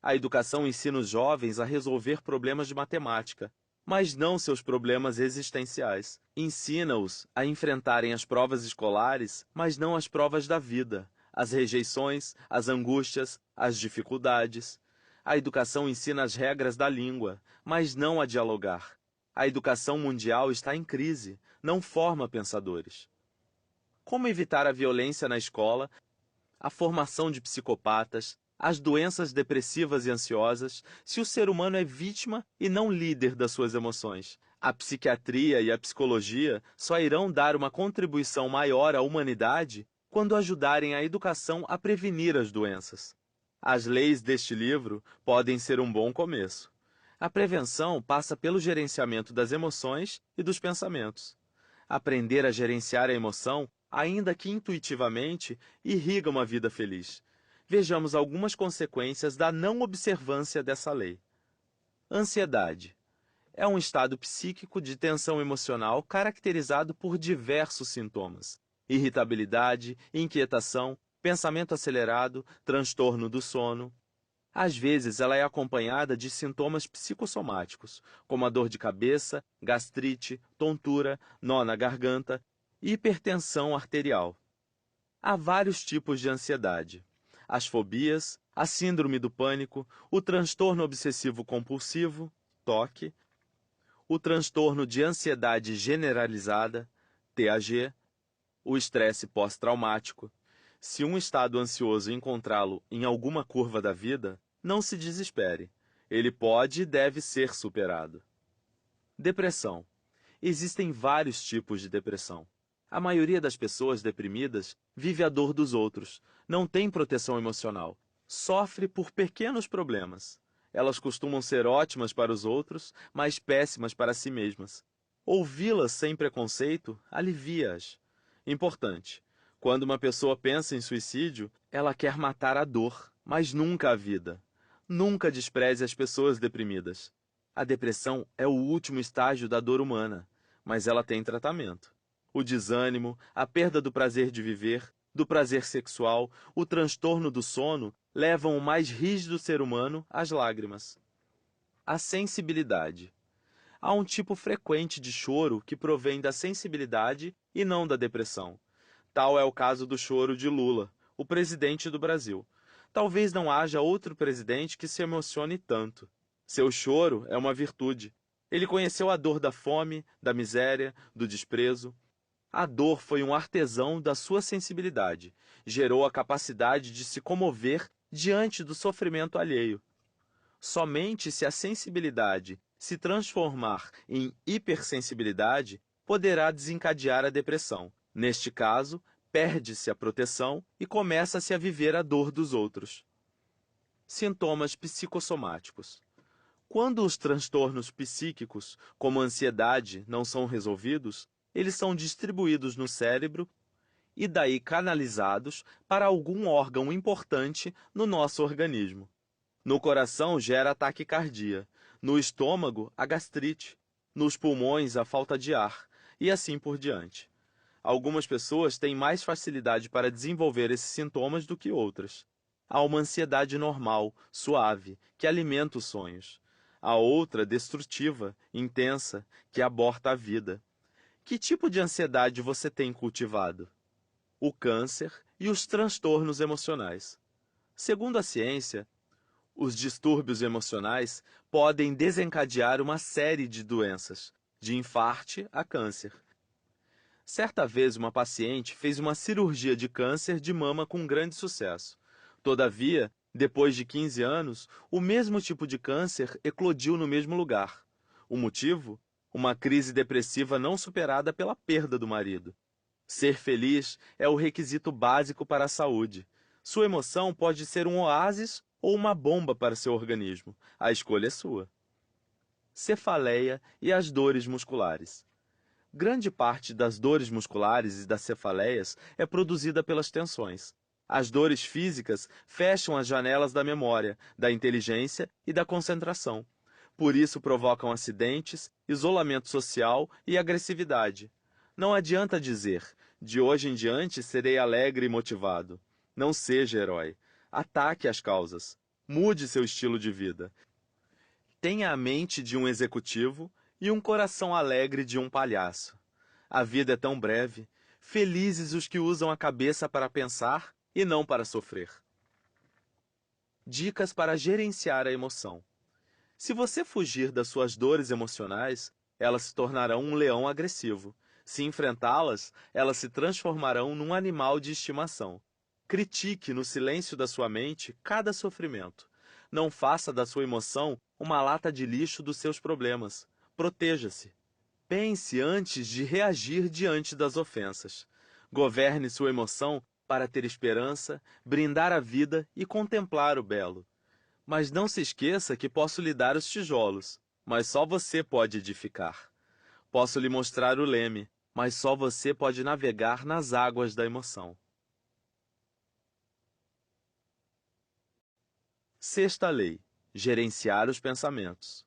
A educação ensina os jovens a resolver problemas de matemática, mas não seus problemas existenciais. Ensina-os a enfrentarem as provas escolares, mas não as provas da vida, as rejeições, as angústias, as dificuldades. A educação ensina as regras da língua, mas não a dialogar. A educação mundial está em crise, não forma pensadores. Como evitar a violência na escola, a formação de psicopatas, as doenças depressivas e ansiosas, se o ser humano é vítima e não líder das suas emoções? A psiquiatria e a psicologia só irão dar uma contribuição maior à humanidade quando ajudarem a educação a prevenir as doenças. As leis deste livro podem ser um bom começo. A prevenção passa pelo gerenciamento das emoções e dos pensamentos. Aprender a gerenciar a emoção, ainda que intuitivamente, irriga uma vida feliz. Vejamos algumas consequências da não observância dessa lei. Ansiedade. É um estado psíquico de tensão emocional caracterizado por diversos sintomas: irritabilidade, inquietação, pensamento acelerado, transtorno do sono. Às vezes, ela é acompanhada de sintomas psicossomáticos, como a dor de cabeça, gastrite, tontura, nó na garganta Hipertensão arterial. Há vários tipos de ansiedade: as fobias, a síndrome do pânico, o transtorno obsessivo-compulsivo, TOC, o transtorno de ansiedade generalizada, TAG, o estresse pós-traumático. Se um estado ansioso encontrá-lo em alguma curva da vida, não se desespere. Ele pode e deve ser superado. Depressão. Existem vários tipos de depressão. A maioria das pessoas deprimidas vive a dor dos outros, não tem proteção emocional, sofre por pequenos problemas. Elas costumam ser ótimas para os outros, mas péssimas para si mesmas. Ouvi-las sem preconceito alivia-as. Importante: quando uma pessoa pensa em suicídio, ela quer matar a dor, mas nunca a vida. Nunca despreze as pessoas deprimidas. A depressão é o último estágio da dor humana, mas ela tem tratamento. O desânimo, a perda do prazer de viver, do prazer sexual, o transtorno do sono levam o mais rígido ser humano às lágrimas. A sensibilidade. Há um tipo frequente de choro que provém da sensibilidade e não da depressão. Tal é o caso do choro de Lula, o presidente do Brasil. Talvez não haja outro presidente que se emocione tanto. Seu choro é uma virtude. Ele conheceu a dor da fome, da miséria, do desprezo. A dor foi um artesão da sua sensibilidade. Gerou a capacidade de se comover diante do sofrimento alheio. Somente se a sensibilidade se transformar em hipersensibilidade, poderá desencadear a depressão. Neste caso, perde-se a proteção e começa-se a viver a dor dos outros. Sintomas psicossomáticos. Quando os transtornos psíquicos, como a ansiedade, não são resolvidos, eles são distribuídos no cérebro e daí canalizados para algum órgão importante no nosso organismo. No coração gera a taquicardia, no estômago a gastrite, nos pulmões a falta de ar, e assim por diante. Algumas pessoas têm mais facilidade para desenvolver esses sintomas do que outras. Há uma ansiedade normal, suave, que alimenta os sonhos. Há outra destrutiva, intensa, que aborta a vida. Que tipo de ansiedade você tem cultivado? O câncer e os transtornos emocionais. Segundo a ciência, os distúrbios emocionais podem desencadear uma série de doenças, de infarte a câncer. Certa vez, uma paciente fez uma cirurgia de câncer de mama com grande sucesso. Todavia, depois de 15 anos, o mesmo tipo de câncer eclodiu no mesmo lugar. O motivo? Uma crise depressiva não superada pela perda do marido. Ser feliz é o requisito básico para a saúde. Sua emoção pode ser um oásis ou uma bomba para seu organismo. A escolha é sua. Cefaleia e as dores musculares. Grande parte das dores musculares e das cefaleias é produzida pelas tensões. As dores físicas fecham as janelas da memória, da inteligência e da concentração. Por isso provocam acidentes, isolamento social e agressividade. Não adianta dizer: de hoje em diante serei alegre e motivado. Não seja herói. Ataque as causas. Mude seu estilo de vida. Tenha a mente de um executivo e um coração alegre de um palhaço. A vida é tão breve. Felizes os que usam a cabeça para pensar e não para sofrer. Dicas para gerenciar a emoção. Se você fugir das suas dores emocionais, elas se tornarão um leão agressivo. Se enfrentá-las, elas se transformarão num animal de estimação. Critique no silêncio da sua mente cada sofrimento. Não faça da sua emoção uma lata de lixo dos seus problemas. Proteja-se. Pense antes de reagir diante das ofensas. Governe sua emoção para ter esperança, brindar a vida e contemplar o belo. Mas não se esqueça que posso lhe dar os tijolos, mas só você pode edificar. Posso lhe mostrar o leme, mas só você pode navegar nas águas da emoção. Sexta lei: gerenciar os pensamentos.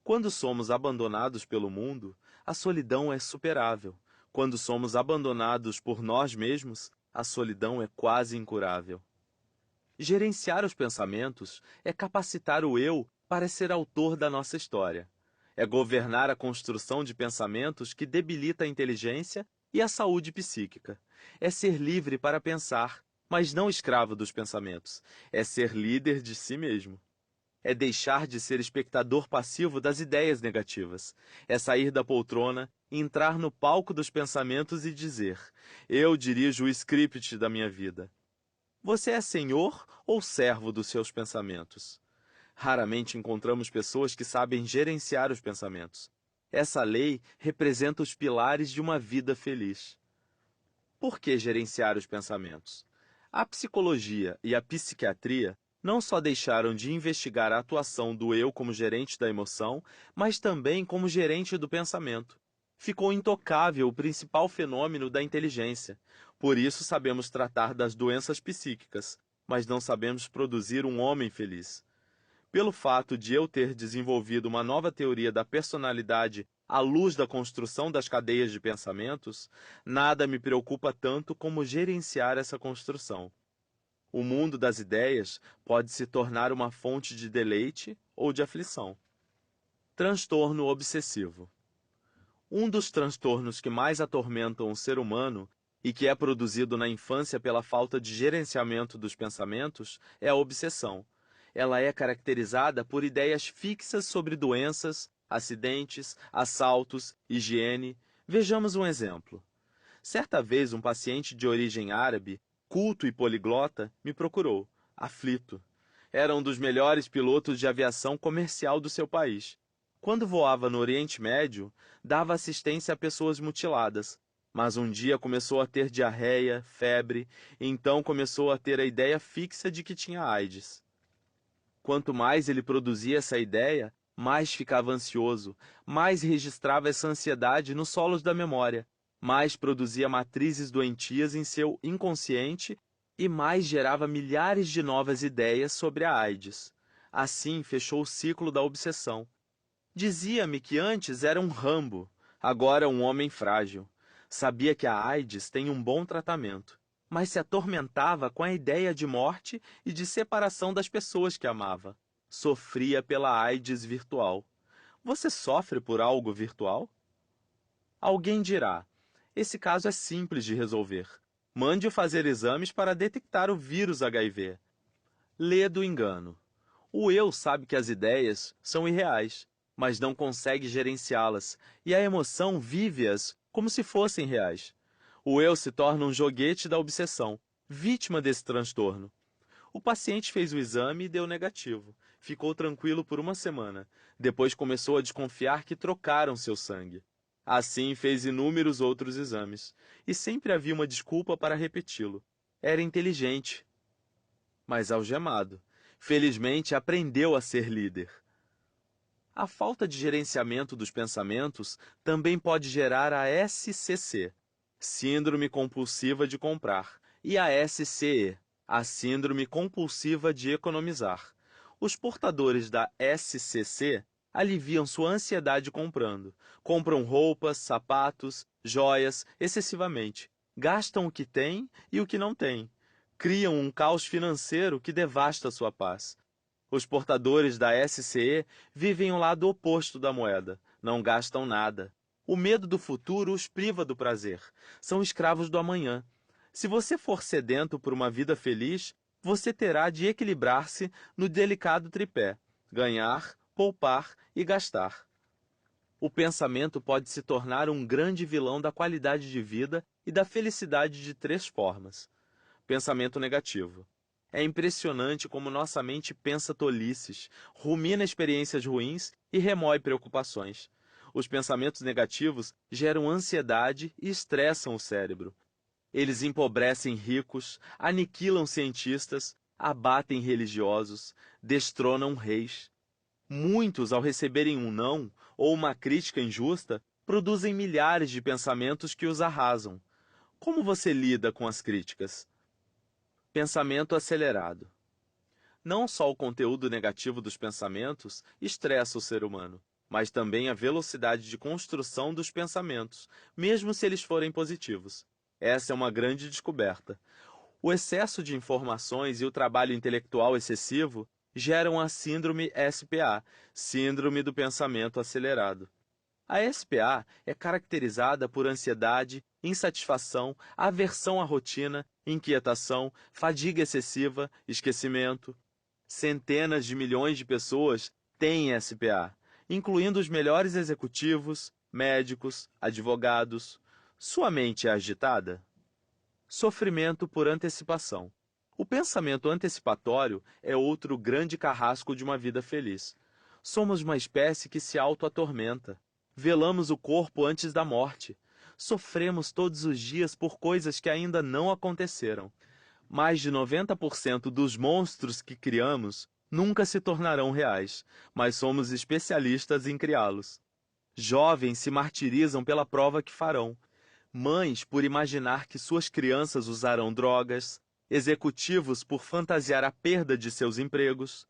Quando somos abandonados pelo mundo, a solidão é superável. Quando somos abandonados por nós mesmos, a solidão é quase incurável. Gerenciar os pensamentos é capacitar o eu para ser autor da nossa história. É governar a construção de pensamentos que debilita a inteligência e a saúde psíquica. É ser livre para pensar, mas não escravo dos pensamentos. É ser líder de si mesmo. É deixar de ser espectador passivo das ideias negativas. É sair da poltrona, entrar no palco dos pensamentos e dizer: eu dirijo o script da minha vida. Você é senhor ou servo dos seus pensamentos? Raramente encontramos pessoas que sabem gerenciar os pensamentos. Essa lei representa os pilares de uma vida feliz. Por que gerenciar os pensamentos? A psicologia e a psiquiatria não só deixaram de investigar a atuação do eu como gerente da emoção, mas também como gerente do pensamento. Ficou intocável o principal fenômeno da inteligência. Por isso sabemos tratar das doenças psíquicas, mas não sabemos produzir um homem feliz. Pelo fato de eu ter desenvolvido uma nova teoria da personalidade à luz da construção das cadeias de pensamentos, nada me preocupa tanto como gerenciar essa construção. O mundo das ideias pode se tornar uma fonte de deleite ou de aflição. Transtorno obsessivo. Um dos transtornos que mais atormentam o ser humano e que é produzido na infância pela falta de gerenciamento dos pensamentos é a obsessão. Ela é caracterizada por ideias fixas sobre doenças, acidentes, assaltos, higiene. Vejamos um exemplo. Certa vez, um paciente de origem árabe, culto e poliglota, me procurou, aflito. Era um dos melhores pilotos de aviação comercial do seu país. Quando voava no Oriente Médio, dava assistência a pessoas mutiladas. Mas um dia começou a ter diarreia, febre, e então começou a ter a ideia fixa de que tinha AIDS. Quanto mais ele produzia essa ideia, mais ficava ansioso, mais registrava essa ansiedade nos solos da memória, mais produzia matrizes doentias em seu inconsciente e mais gerava milhares de novas ideias sobre a AIDS. Assim fechou o ciclo da obsessão. Dizia-me que antes era um Rambo, agora um homem frágil. Sabia que a AIDS tem um bom tratamento, mas se atormentava com a ideia de morte e de separação das pessoas que amava. Sofria pela AIDS virtual. Você sofre por algo virtual? Alguém dirá: esse caso é simples de resolver. Mande-o fazer exames para detectar o vírus HIV. Lê do engano. O eu sabe que as ideias são irreais, mas não consegue gerenciá-las, e a emoção vive-as como se fossem reais. O eu se torna um joguete da obsessão, vítima desse transtorno. O paciente fez o exame e deu negativo. Ficou tranquilo por uma semana. Depois começou a desconfiar que trocaram seu sangue. Assim fez inúmeros outros exames, e sempre havia uma desculpa para repeti-lo. Era inteligente, mas algemado. Felizmente aprendeu a ser líder. A falta de gerenciamento dos pensamentos também pode gerar a SCC, Síndrome Compulsiva de Comprar, e a SCE, a Síndrome Compulsiva de Economizar. Os portadores da SCC aliviam sua ansiedade comprando. Compram roupas, sapatos, joias, excessivamente. Gastam o que têm e o que não têm. Criam um caos financeiro que devasta sua paz. Os portadores da SCE vivem o lado oposto da moeda. Não gastam nada. O medo do futuro os priva do prazer. São escravos do amanhã. Se você for sedento por uma vida feliz, você terá de equilibrar-se no delicado tripé: ganhar, poupar e gastar. O pensamento pode se tornar um grande vilão da qualidade de vida e da felicidade de três formas. Pensamento negativo. É impressionante como nossa mente pensa tolices, rumina experiências ruins e remói preocupações. Os pensamentos negativos geram ansiedade e estressam o cérebro. Eles empobrecem ricos, aniquilam cientistas, abatem religiosos, destronam reis. Muitos, ao receberem um não ou uma crítica injusta, produzem milhares de pensamentos que os arrasam. Como você lida com as críticas? Pensamento acelerado. Não só o conteúdo negativo dos pensamentos estressa o ser humano, mas também a velocidade de construção dos pensamentos, mesmo se eles forem positivos. Essa é uma grande descoberta. O excesso de informações e o trabalho intelectual excessivo geram a síndrome SPA, Síndrome do Pensamento Acelerado. A SPA é caracterizada por ansiedade, insatisfação, aversão à rotina, inquietação, fadiga excessiva, esquecimento. Centenas de milhões de pessoas têm SPA, incluindo os melhores executivos, médicos, advogados. Sua mente é agitada? Sofrimento por antecipação. O pensamento antecipatório é outro grande carrasco de uma vida feliz. Somos uma espécie que se auto-atormenta. Velamos o corpo antes da morte. Sofremos todos os dias por coisas que ainda não aconteceram. Mais de 90% dos monstros que criamos nunca se tornarão reais, mas somos especialistas em criá-los. Jovens se martirizam pela prova que farão. Mães por imaginar que suas crianças usarão drogas. Executivos por fantasiar a perda de seus empregos.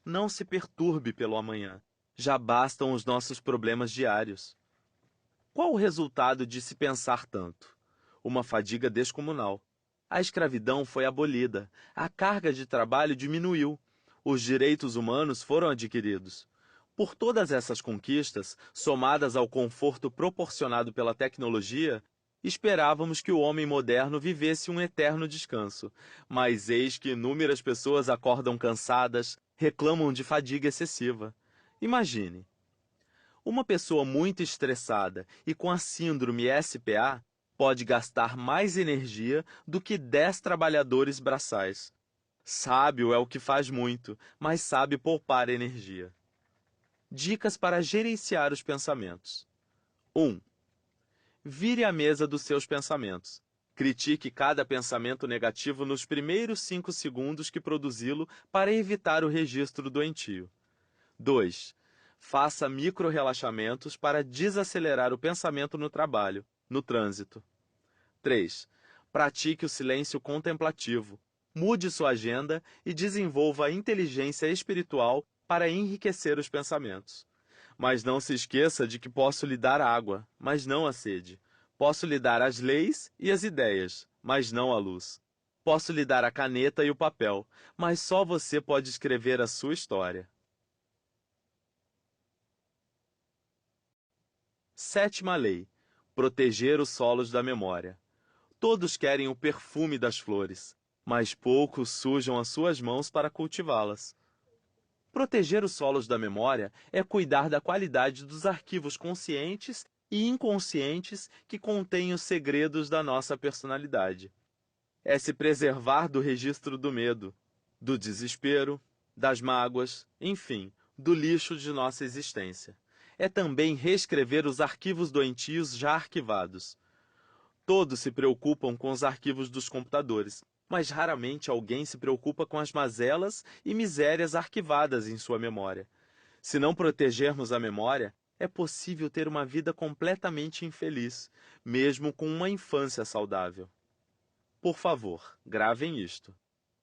Não se perturbe pelo amanhã. Já bastam os nossos problemas diários. Qual o resultado de se pensar tanto? Uma fadiga descomunal. A escravidão foi abolida, a carga de trabalho diminuiu, os direitos humanos foram adquiridos. Por todas essas conquistas, somadas ao conforto proporcionado pela tecnologia, esperávamos que o homem moderno vivesse um eterno descanso. Mas eis que inúmeras pessoas acordam cansadas, reclamam de fadiga excessiva. Imagine, uma pessoa muito estressada e com a síndrome SPA pode gastar mais energia do que 10 trabalhadores braçais. Sábio é o que faz muito, mas sabe poupar energia. Dicas para gerenciar os pensamentos. 1. Vire a mesa dos seus pensamentos. Critique cada pensamento negativo nos primeiros 5 segundos que produzi-lo para evitar o registro doentio. 2. Faça micro-relaxamentos para desacelerar o pensamento no trabalho, no trânsito. 3. Pratique o silêncio contemplativo. Mude sua agenda e desenvolva a inteligência espiritual para enriquecer os pensamentos. Mas não se esqueça de que posso lhe dar água, mas não a sede. Posso lhe dar as leis e as ideias, mas não a luz. Posso lhe dar a caneta e o papel, mas só você pode escrever a sua história. 7ª lei: proteger os solos da memória. Todos querem o perfume das flores, mas poucos sujam as suas mãos para cultivá-las. Proteger os solos da memória é cuidar da qualidade dos arquivos conscientes e inconscientes que contêm os segredos da nossa personalidade. É se preservar do registro do medo, do desespero, das mágoas, enfim, do lixo de nossa existência. É também reescrever os arquivos doentios já arquivados. Todos se preocupam com os arquivos dos computadores, mas raramente alguém se preocupa com as mazelas e misérias arquivadas em sua memória. Se não protegermos a memória, é possível ter uma vida completamente infeliz, mesmo com uma infância saudável. Por favor, gravem isto.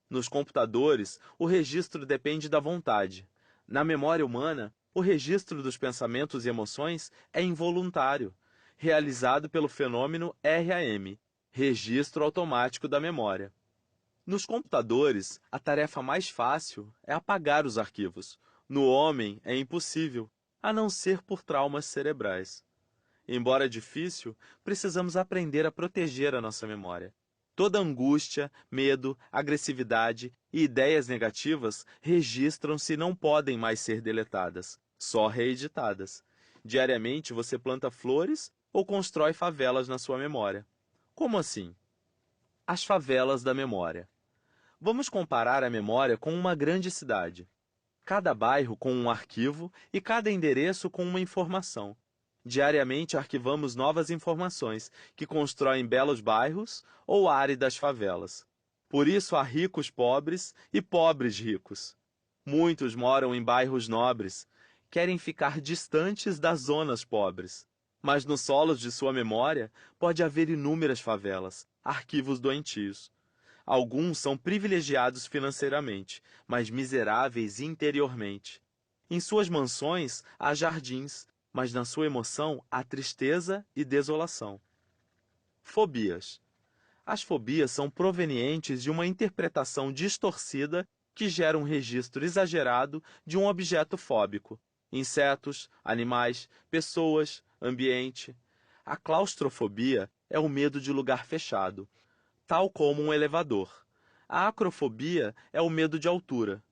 Nos computadores, o registro depende da vontade. Na memória humana, o registro dos pensamentos e emoções é involuntário, realizado pelo fenômeno RAM, Registro Automático da Memória. Nos computadores, a tarefa mais fácil é apagar os arquivos. No homem, é impossível, a não ser por traumas cerebrais. Embora difícil, precisamos aprender a proteger a nossa memória. Toda angústia, medo, agressividade e ideias negativas registram-se e não podem mais ser deletadas, só reeditadas. Diariamente você planta flores ou constrói favelas na sua memória. Como assim? As favelas da memória. Vamos comparar a memória com uma grande cidade. Cada bairro com um arquivo e cada endereço com uma informação. Diariamente arquivamos novas informações que constroem belos bairros ou áridas favelas. Por isso há ricos pobres e pobres ricos. Muitos moram em bairros nobres, querem ficar distantes das zonas pobres. Mas nos solos de sua memória pode haver inúmeras favelas, arquivos doentios. Alguns são privilegiados financeiramente, mas miseráveis interiormente. Em suas mansões há jardins, mas na sua emoção há tristeza e desolação. Fobias. As fobias são provenientes de uma interpretação distorcida que gera um registro exagerado de um objeto fóbico. Insetos, animais, pessoas, ambiente. A claustrofobia é o medo de lugar fechado, tal como um elevador. A acrofobia é o medo de altura.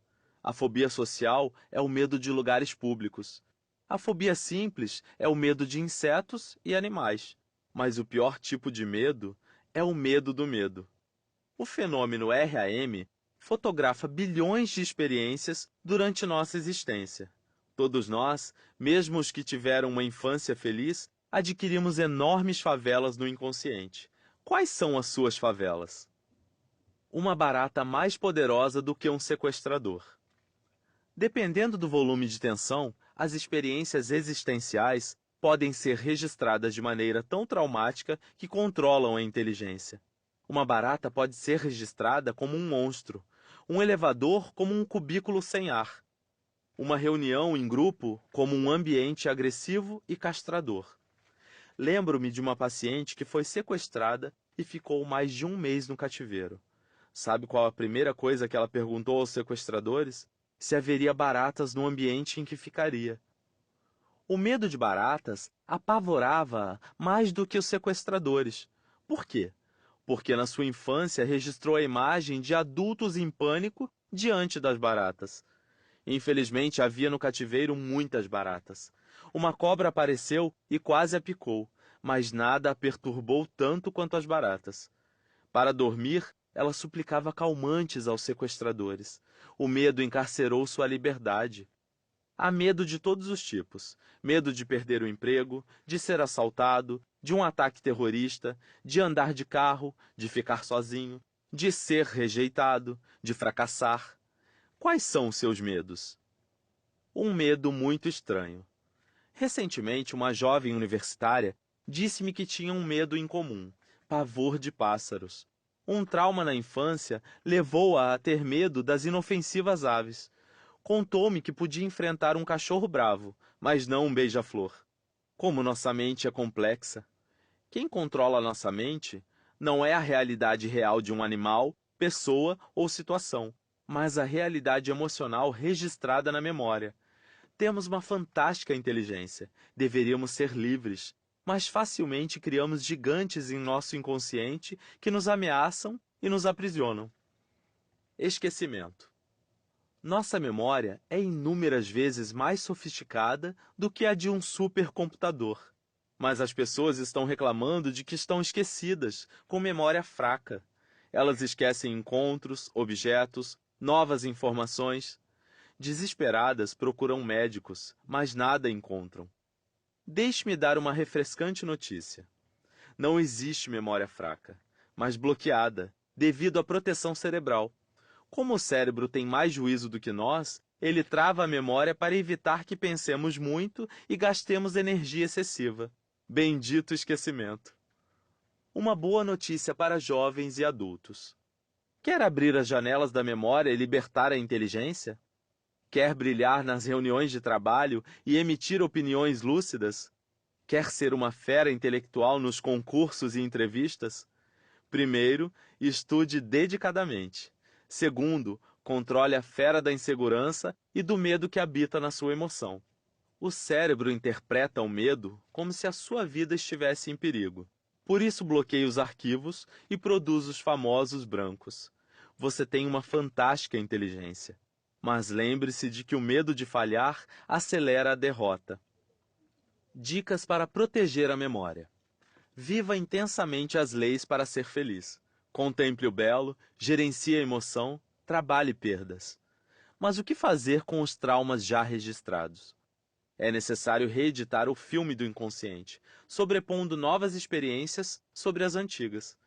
A fobia social é o medo de lugares públicos. A fobia simples é o medo de insetos e animais. Mas o pior tipo de medo é o medo do medo. O fenômeno RAM fotografa bilhões de experiências durante nossa existência. Todos nós, mesmo os que tiveram uma infância feliz, adquirimos enormes favelas no inconsciente. Quais são as suas favelas? Uma barata mais poderosa do que um sequestrador. Dependendo do volume de tensão, as experiências existenciais podem ser registradas de maneira tão traumática que controlam a inteligência. Uma barata pode ser registrada como um monstro, um elevador como um cubículo sem ar, uma reunião em grupo como um ambiente agressivo e castrador. Lembro-me de uma paciente que foi sequestrada e ficou mais de um mês no cativeiro. Sabe qual a primeira coisa que ela perguntou aos sequestradores? Se haveria baratas no ambiente em que ficaria. O medo de baratas apavorava-a mais do que os sequestradores. Por quê? Porque na sua infância registrou a imagem de adultos em pânico diante das baratas. Infelizmente, havia no cativeiro muitas baratas. Uma cobra apareceu e quase a picou, mas nada a perturbou tanto quanto as baratas. Para dormir, ela suplicava calmantes aos sequestradores. O medo encarcerou sua liberdade. Há medo de todos os tipos. Medo de perder o emprego, de ser assaltado, de um ataque terrorista, de andar de carro, de ficar sozinho, de ser rejeitado, de fracassar. Quais são os seus medos? Um medo muito estranho. Recentemente, uma jovem universitária disse-me que tinha um medo incomum: pavor de pássaros. Um trauma na infância levou-a a ter medo das inofensivas aves. Contou-me que podia enfrentar um cachorro bravo, mas não um beija-flor. Como nossa mente é complexa. Quem controla nossa mente não é a realidade real de um animal, pessoa ou situação, mas a realidade emocional registrada na memória. Temos uma fantástica inteligência. Deveríamos ser livres, mas facilmente criamos gigantes em nosso inconsciente que nos ameaçam e nos aprisionam. Esquecimento. Nossa memória é inúmeras vezes mais sofisticada do que a de um supercomputador. Mas as pessoas estão reclamando de que estão esquecidas, com memória fraca. Elas esquecem encontros, objetos, novas informações. Desesperadas procuram médicos, mas nada encontram. Deixe-me dar uma refrescante notícia. Não existe memória fraca, mas bloqueada, devido à proteção cerebral. Como o cérebro tem mais juízo do que nós, ele trava a memória para evitar que pensemos muito e gastemos energia excessiva. Bendito esquecimento. Uma boa notícia para jovens e adultos. Quer abrir as janelas da memória e libertar a inteligência? Quer brilhar nas reuniões de trabalho e emitir opiniões lúcidas? Quer ser uma fera intelectual nos concursos e entrevistas? Primeiro, estude dedicadamente. Segundo, controle a fera da insegurança e do medo que habita na sua emoção. O cérebro interpreta o medo como se a sua vida estivesse em perigo. Por isso bloqueia os arquivos e produz os famosos brancos. Você tem uma fantástica inteligência. Mas lembre-se de que o medo de falhar acelera a derrota. Dicas para proteger a memória. Viva intensamente as leis para ser feliz. Contemple o belo, gerencie a emoção, trabalhe perdas. Mas o que fazer com os traumas já registrados? É necessário reeditar o filme do inconsciente, sobrepondo novas experiências sobre as antigas.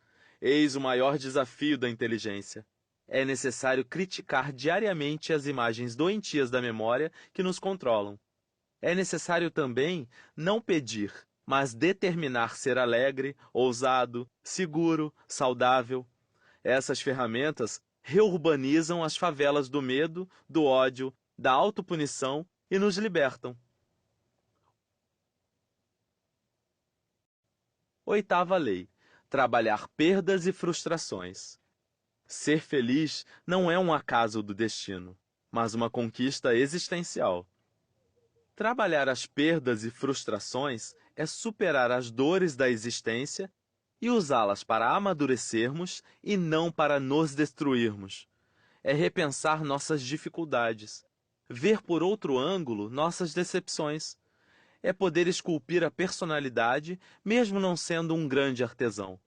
Eis o maior desafio da inteligência. É necessário criticar diariamente as imagens doentias da memória que nos controlam. É necessário também não pedir, mas determinar ser alegre, ousado, seguro, saudável. Essas ferramentas reurbanizam as favelas do medo, do ódio, da autopunição e nos libertam. Oitava lei: trabalhar perdas e frustrações. Ser feliz não é um acaso do destino, mas uma conquista existencial. Trabalhar as perdas e frustrações é superar as dores da existência e usá-las para amadurecermos e não para nos destruirmos. É repensar nossas dificuldades, ver por outro ângulo nossas decepções. É poder esculpir a personalidade, mesmo não sendo um grande artesão.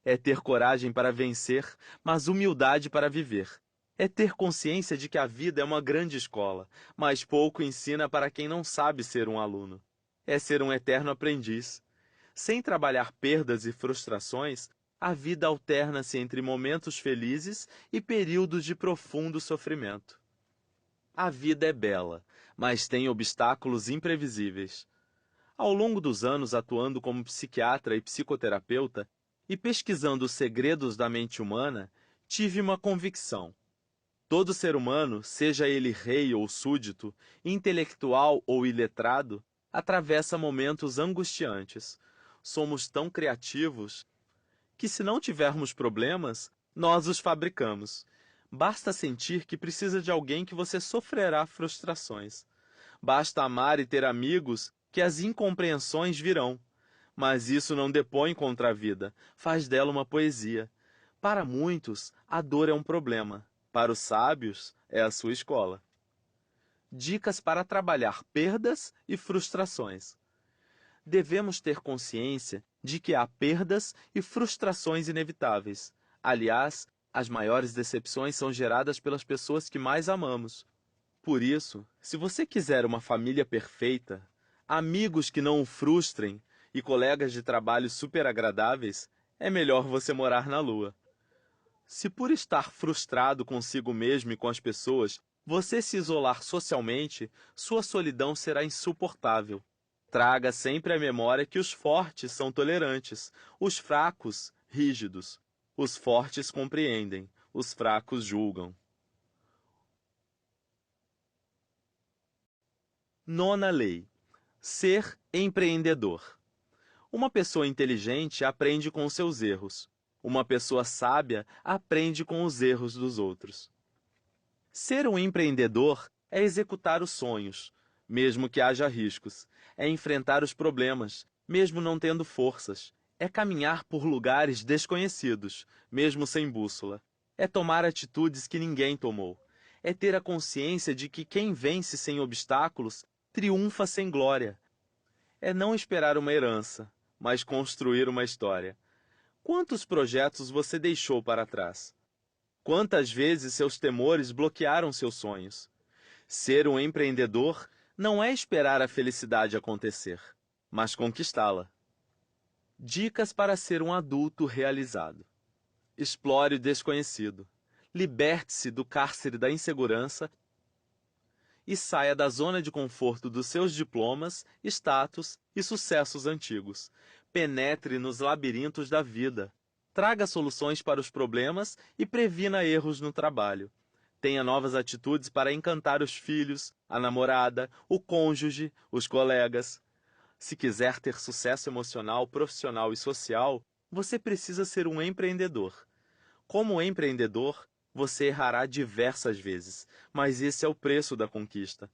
É ter coragem para vencer, mas humildade para viver. É ter consciência de que a vida é uma grande escola, mas pouco ensina para quem não sabe ser um aluno. É ser um eterno aprendiz. Sem trabalhar perdas e frustrações, a vida alterna-se entre momentos felizes e períodos de profundo sofrimento. A vida é bela, mas tem obstáculos imprevisíveis. Ao longo dos anos atuando como psiquiatra e psicoterapeuta e pesquisando os segredos da mente humana, tive uma convicção. Todo ser humano, seja ele rei ou súdito, intelectual ou iletrado, atravessa momentos angustiantes. Somos tão criativos que, se não tivermos problemas, nós os fabricamos. Basta sentir que precisa de alguém que você sofrerá frustrações. Basta amar e ter amigos que as incompreensões virão. Mas isso não depõe contra a vida, faz dela uma poesia. Para muitos, a dor é um problema. Para os sábios, é a sua escola. Dicas para trabalhar perdas e frustrações. Devemos ter consciência de que há perdas e frustrações inevitáveis. Aliás, as maiores decepções são geradas pelas pessoas que mais amamos. Por isso, se você quiser uma família perfeita, amigos que não o frustrem e colegas de trabalho super agradáveis, é melhor você morar na Lua. Se por estar frustrado consigo mesmo e com as pessoas, você se isolar socialmente, sua solidão será insuportável. Traga sempre à memória que os fortes são tolerantes, os fracos, rígidos. Os fortes compreendem, os fracos julgam. Nona lei: ser empreendedor. Uma pessoa inteligente aprende com seus erros. Uma pessoa sábia aprende com os erros dos outros. Ser um empreendedor é executar os sonhos, mesmo que haja riscos. É enfrentar os problemas, mesmo não tendo forças. É caminhar por lugares desconhecidos, mesmo sem bússola. É tomar atitudes que ninguém tomou. É ter a consciência de que quem vence sem obstáculos triunfa sem glória. É não esperar uma herança, mas construir uma história. Quantos projetos você deixou para trás? Quantas vezes seus temores bloquearam seus sonhos? Ser um empreendedor não é esperar a felicidade acontecer, mas conquistá-la. Dicas para ser um adulto realizado. Explore o desconhecido. Liberte-se do cárcere da insegurança e saia da zona de conforto dos seus diplomas, status e sucessos antigos. Penetre nos labirintos da vida. Traga soluções para os problemas e previna erros no trabalho. Tenha novas atitudes para encantar os filhos, a namorada, o cônjuge, os colegas. Se quiser ter sucesso emocional, profissional e social, você precisa ser um empreendedor. Como empreendedor, você errará diversas vezes, mas esse é o preço da conquista.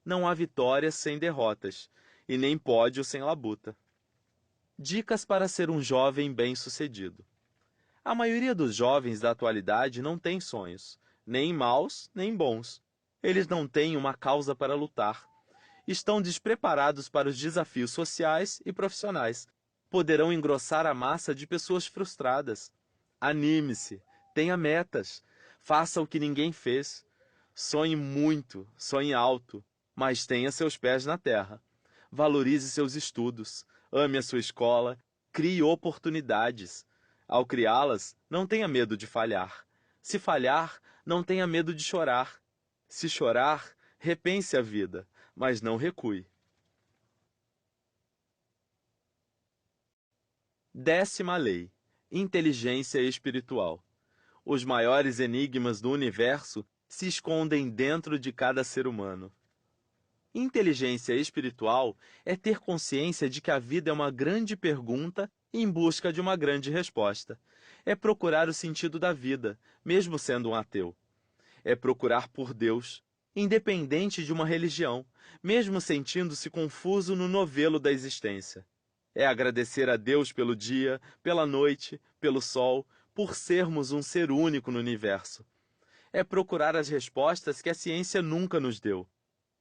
Não há vitórias sem derrotas, e nem pódio sem labuta. Dicas para ser um jovem bem-sucedido. A maioria dos jovens da atualidade não tem sonhos, nem maus, nem bons. Eles não têm uma causa para lutar. Estão despreparados para os desafios sociais e profissionais. Poderão engrossar a massa de pessoas frustradas. Anime-se, tenha metas, faça o que ninguém fez. Sonhe muito, sonhe alto, mas tenha seus pés na terra. Valorize seus estudos, ame a sua escola, crie oportunidades. Ao criá-las, não tenha medo de falhar. Se falhar, não tenha medo de chorar. Se chorar, repense a vida, mas não recue. 10ª lei: inteligência espiritual. Os maiores enigmas do universo se escondem dentro de cada ser humano. Inteligência espiritual é ter consciência de que a vida é uma grande pergunta em busca de uma grande resposta. É procurar o sentido da vida, mesmo sendo um ateu. É procurar por Deus, independente de uma religião, mesmo sentindo-se confuso no novelo da existência. É agradecer a Deus pelo dia, pela noite, pelo sol, por sermos um ser único no universo. É procurar as respostas que a ciência nunca nos deu.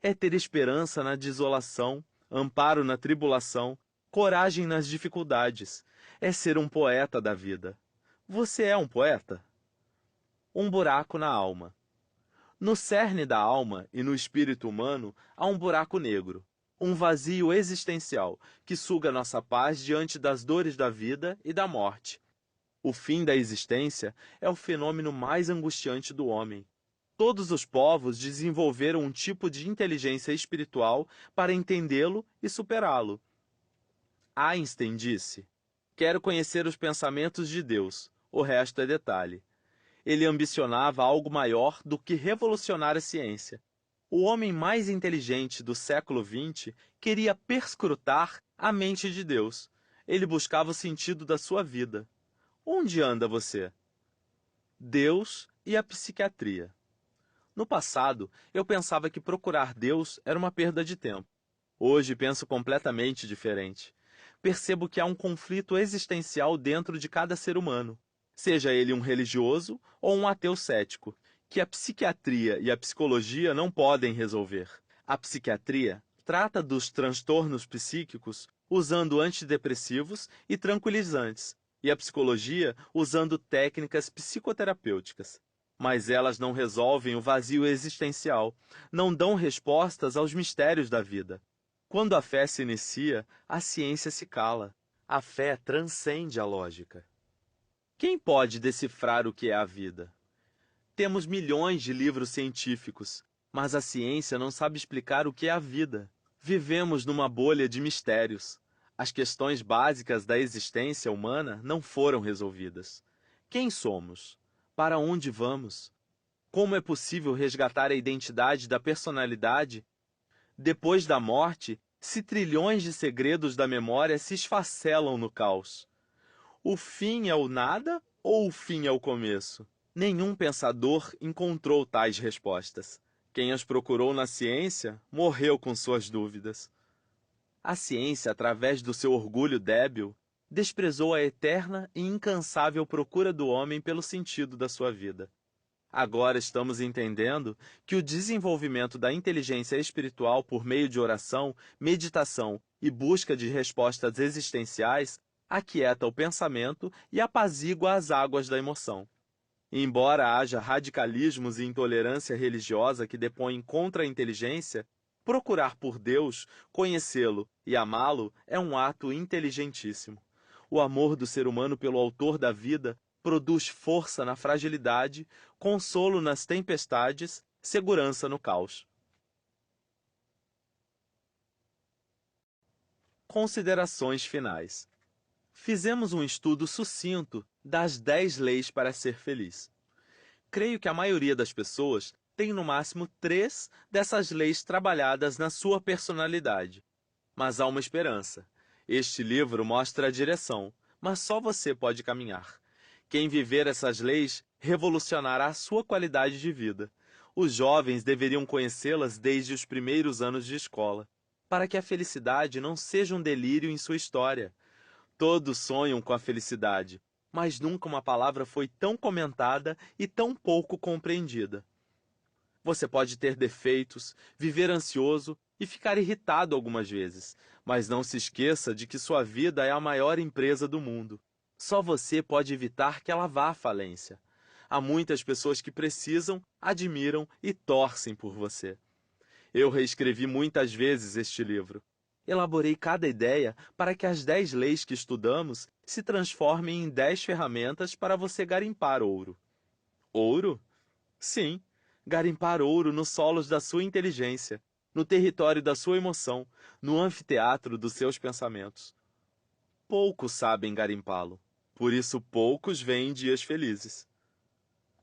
É ter esperança na desolação, amparo na tribulação, coragem nas dificuldades. É ser um poeta da vida. Você é um poeta? Um buraco na alma. No cerne da alma e no espírito humano há um buraco negro, um vazio existencial que suga nossa paz diante das dores da vida e da morte. O fim da existência é o fenômeno mais angustiante do homem. Todos os povos desenvolveram um tipo de inteligência espiritual para entendê-lo e superá-lo. Einstein disse: "Quero conhecer os pensamentos de Deus, o resto é detalhe." Ele ambicionava algo maior do que revolucionar a ciência. O homem mais inteligente do século XX queria perscrutar a mente de Deus. Ele buscava o sentido da sua vida. Onde anda você? Deus e a psiquiatria. No passado, eu pensava que procurar Deus era uma perda de tempo. Hoje penso completamente diferente. Percebo que há um conflito existencial dentro de cada ser humano, seja ele um religioso ou um ateu cético, que a psiquiatria e a psicologia não podem resolver. A psiquiatria trata dos transtornos psíquicos usando antidepressivos e tranquilizantes, e a psicologia usando técnicas psicoterapêuticas. Mas elas não resolvem o vazio existencial, não dão respostas aos mistérios da vida. Quando a fé se inicia, a ciência se cala. A fé transcende a lógica. Quem pode decifrar o que é a vida? Temos milhões de livros científicos, mas a ciência não sabe explicar o que é a vida. Vivemos numa bolha de mistérios. As questões básicas da existência humana não foram resolvidas. Quem somos? Para onde vamos? Como é possível resgatar a identidade da personalidade? Depois da morte, se trilhões de segredos da memória se esfacelam no caos. O fim é o nada ou o fim é o começo? Nenhum pensador encontrou tais respostas. Quem as procurou na ciência morreu com suas dúvidas. A ciência, através do seu orgulho débil, desprezou a eterna e incansável procura do homem pelo sentido da sua vida. Agora estamos entendendo que o desenvolvimento da inteligência espiritual por meio de oração, meditação e busca de respostas existenciais aquieta o pensamento e apazigua as águas da emoção. Embora haja radicalismos e intolerância religiosa que depõem contra a inteligência, procurar por Deus, conhecê-lo e amá-lo é um ato inteligentíssimo. O amor do ser humano pelo autor da vida produz força na fragilidade, consolo nas tempestades, segurança no caos. Considerações finais. Fizemos um estudo sucinto das 10 leis para ser feliz. Creio que a maioria das pessoas tem no máximo 3 dessas leis trabalhadas na sua personalidade. Mas há uma esperança. Este livro mostra a direção, mas só você pode caminhar. Quem viver essas leis revolucionará a sua qualidade de vida. Os jovens deveriam conhecê-las desde os primeiros anos de escola, para que a felicidade não seja um delírio em sua história. Todos sonham com a felicidade, mas nunca uma palavra foi tão comentada e tão pouco compreendida. Você pode ter defeitos, viver ansioso e ficar irritado algumas vezes, mas não se esqueça de que sua vida é a maior empresa do mundo. Só você pode evitar que ela vá à falência. Há muitas pessoas que precisam, admiram e torcem por você. Eu reescrevi muitas vezes este livro. Elaborei cada ideia para que as 10 leis que estudamos se transformem em 10 ferramentas para você garimpar ouro. Ouro? Sim, garimpar ouro nos solos da sua inteligência, no território da sua emoção, no anfiteatro dos seus pensamentos. Poucos sabem garimpá-lo, por isso poucos veem dias felizes.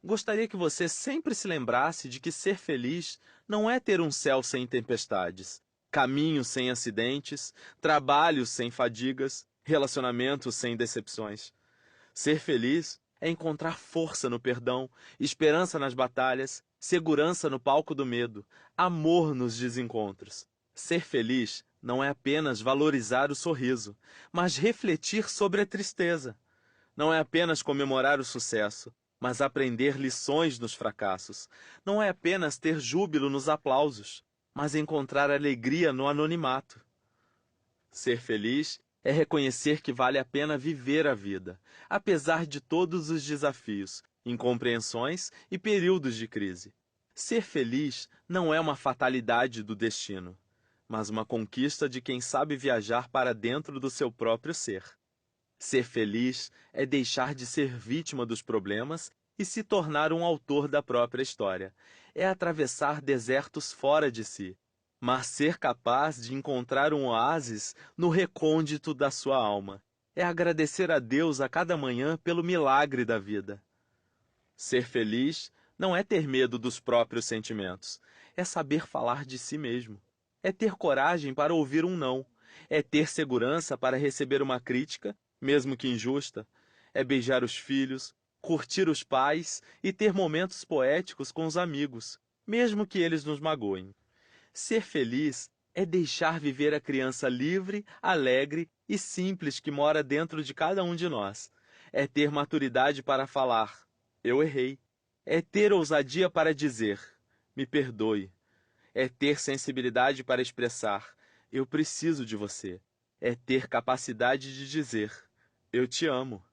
Gostaria que você sempre se lembrasse de que ser feliz não é ter um céu sem tempestades, caminho sem acidentes, trabalho sem fadigas, relacionamentos sem decepções. Ser feliz é encontrar força no perdão, esperança nas batalhas, segurança no palco do medo, amor nos desencontros. Ser feliz não é apenas valorizar o sorriso, mas refletir sobre a tristeza. Não é apenas comemorar o sucesso, mas aprender lições nos fracassos. Não é apenas ter júbilo nos aplausos, mas encontrar alegria no anonimato. Ser feliz é reconhecer que vale a pena viver a vida, apesar de todos os desafios, incompreensões e períodos de crise. Ser feliz não é uma fatalidade do destino, mas uma conquista de quem sabe viajar para dentro do seu próprio ser. Ser feliz é deixar de ser vítima dos problemas e se tornar um autor da própria história. É atravessar desertos fora de si, mas ser capaz de encontrar um oásis no recôndito da sua alma. É agradecer a Deus a cada manhã pelo milagre da vida. Ser feliz não é ter medo dos próprios sentimentos, é saber falar de si mesmo. É ter coragem para ouvir um não. É ter segurança para receber uma crítica, mesmo que injusta. É beijar os filhos, curtir os pais e ter momentos poéticos com os amigos, mesmo que eles nos magoem. Ser feliz é deixar viver a criança livre, alegre e simples que mora dentro de cada um de nós. É ter maturidade para falar: eu errei. É ter ousadia para dizer: me perdoe. É ter sensibilidade para expressar: eu preciso de você. É ter capacidade de dizer: eu te amo.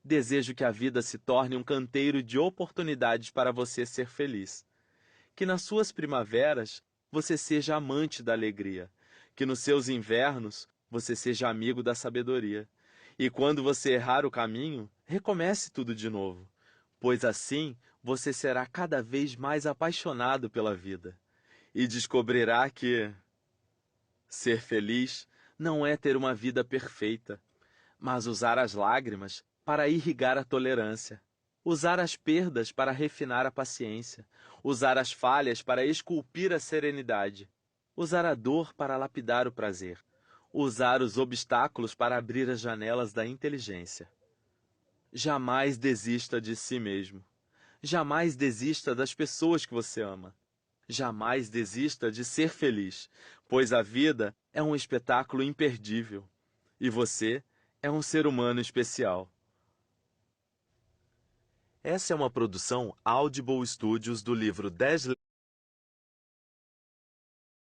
Desejo que a vida se torne um canteiro de oportunidades para você ser feliz. Que nas suas primaveras você seja amante da alegria. Que nos seus invernos você seja amigo da sabedoria. E quando você errar o caminho, recomece tudo de novo, pois assim você será cada vez mais apaixonado pela vida. E descobrirá que ser feliz não é ter uma vida perfeita, mas usar as lágrimas para irrigar a tolerância, usar as perdas para refinar a paciência, usar as falhas para esculpir a serenidade, usar a dor para lapidar o prazer, usar os obstáculos para abrir as janelas da inteligência. Jamais desista de si mesmo. Jamais desista das pessoas que você ama. Jamais desista de ser feliz, pois a vida é um espetáculo imperdível e você é um ser humano especial. Essa é uma produção Audible Studios do livro 10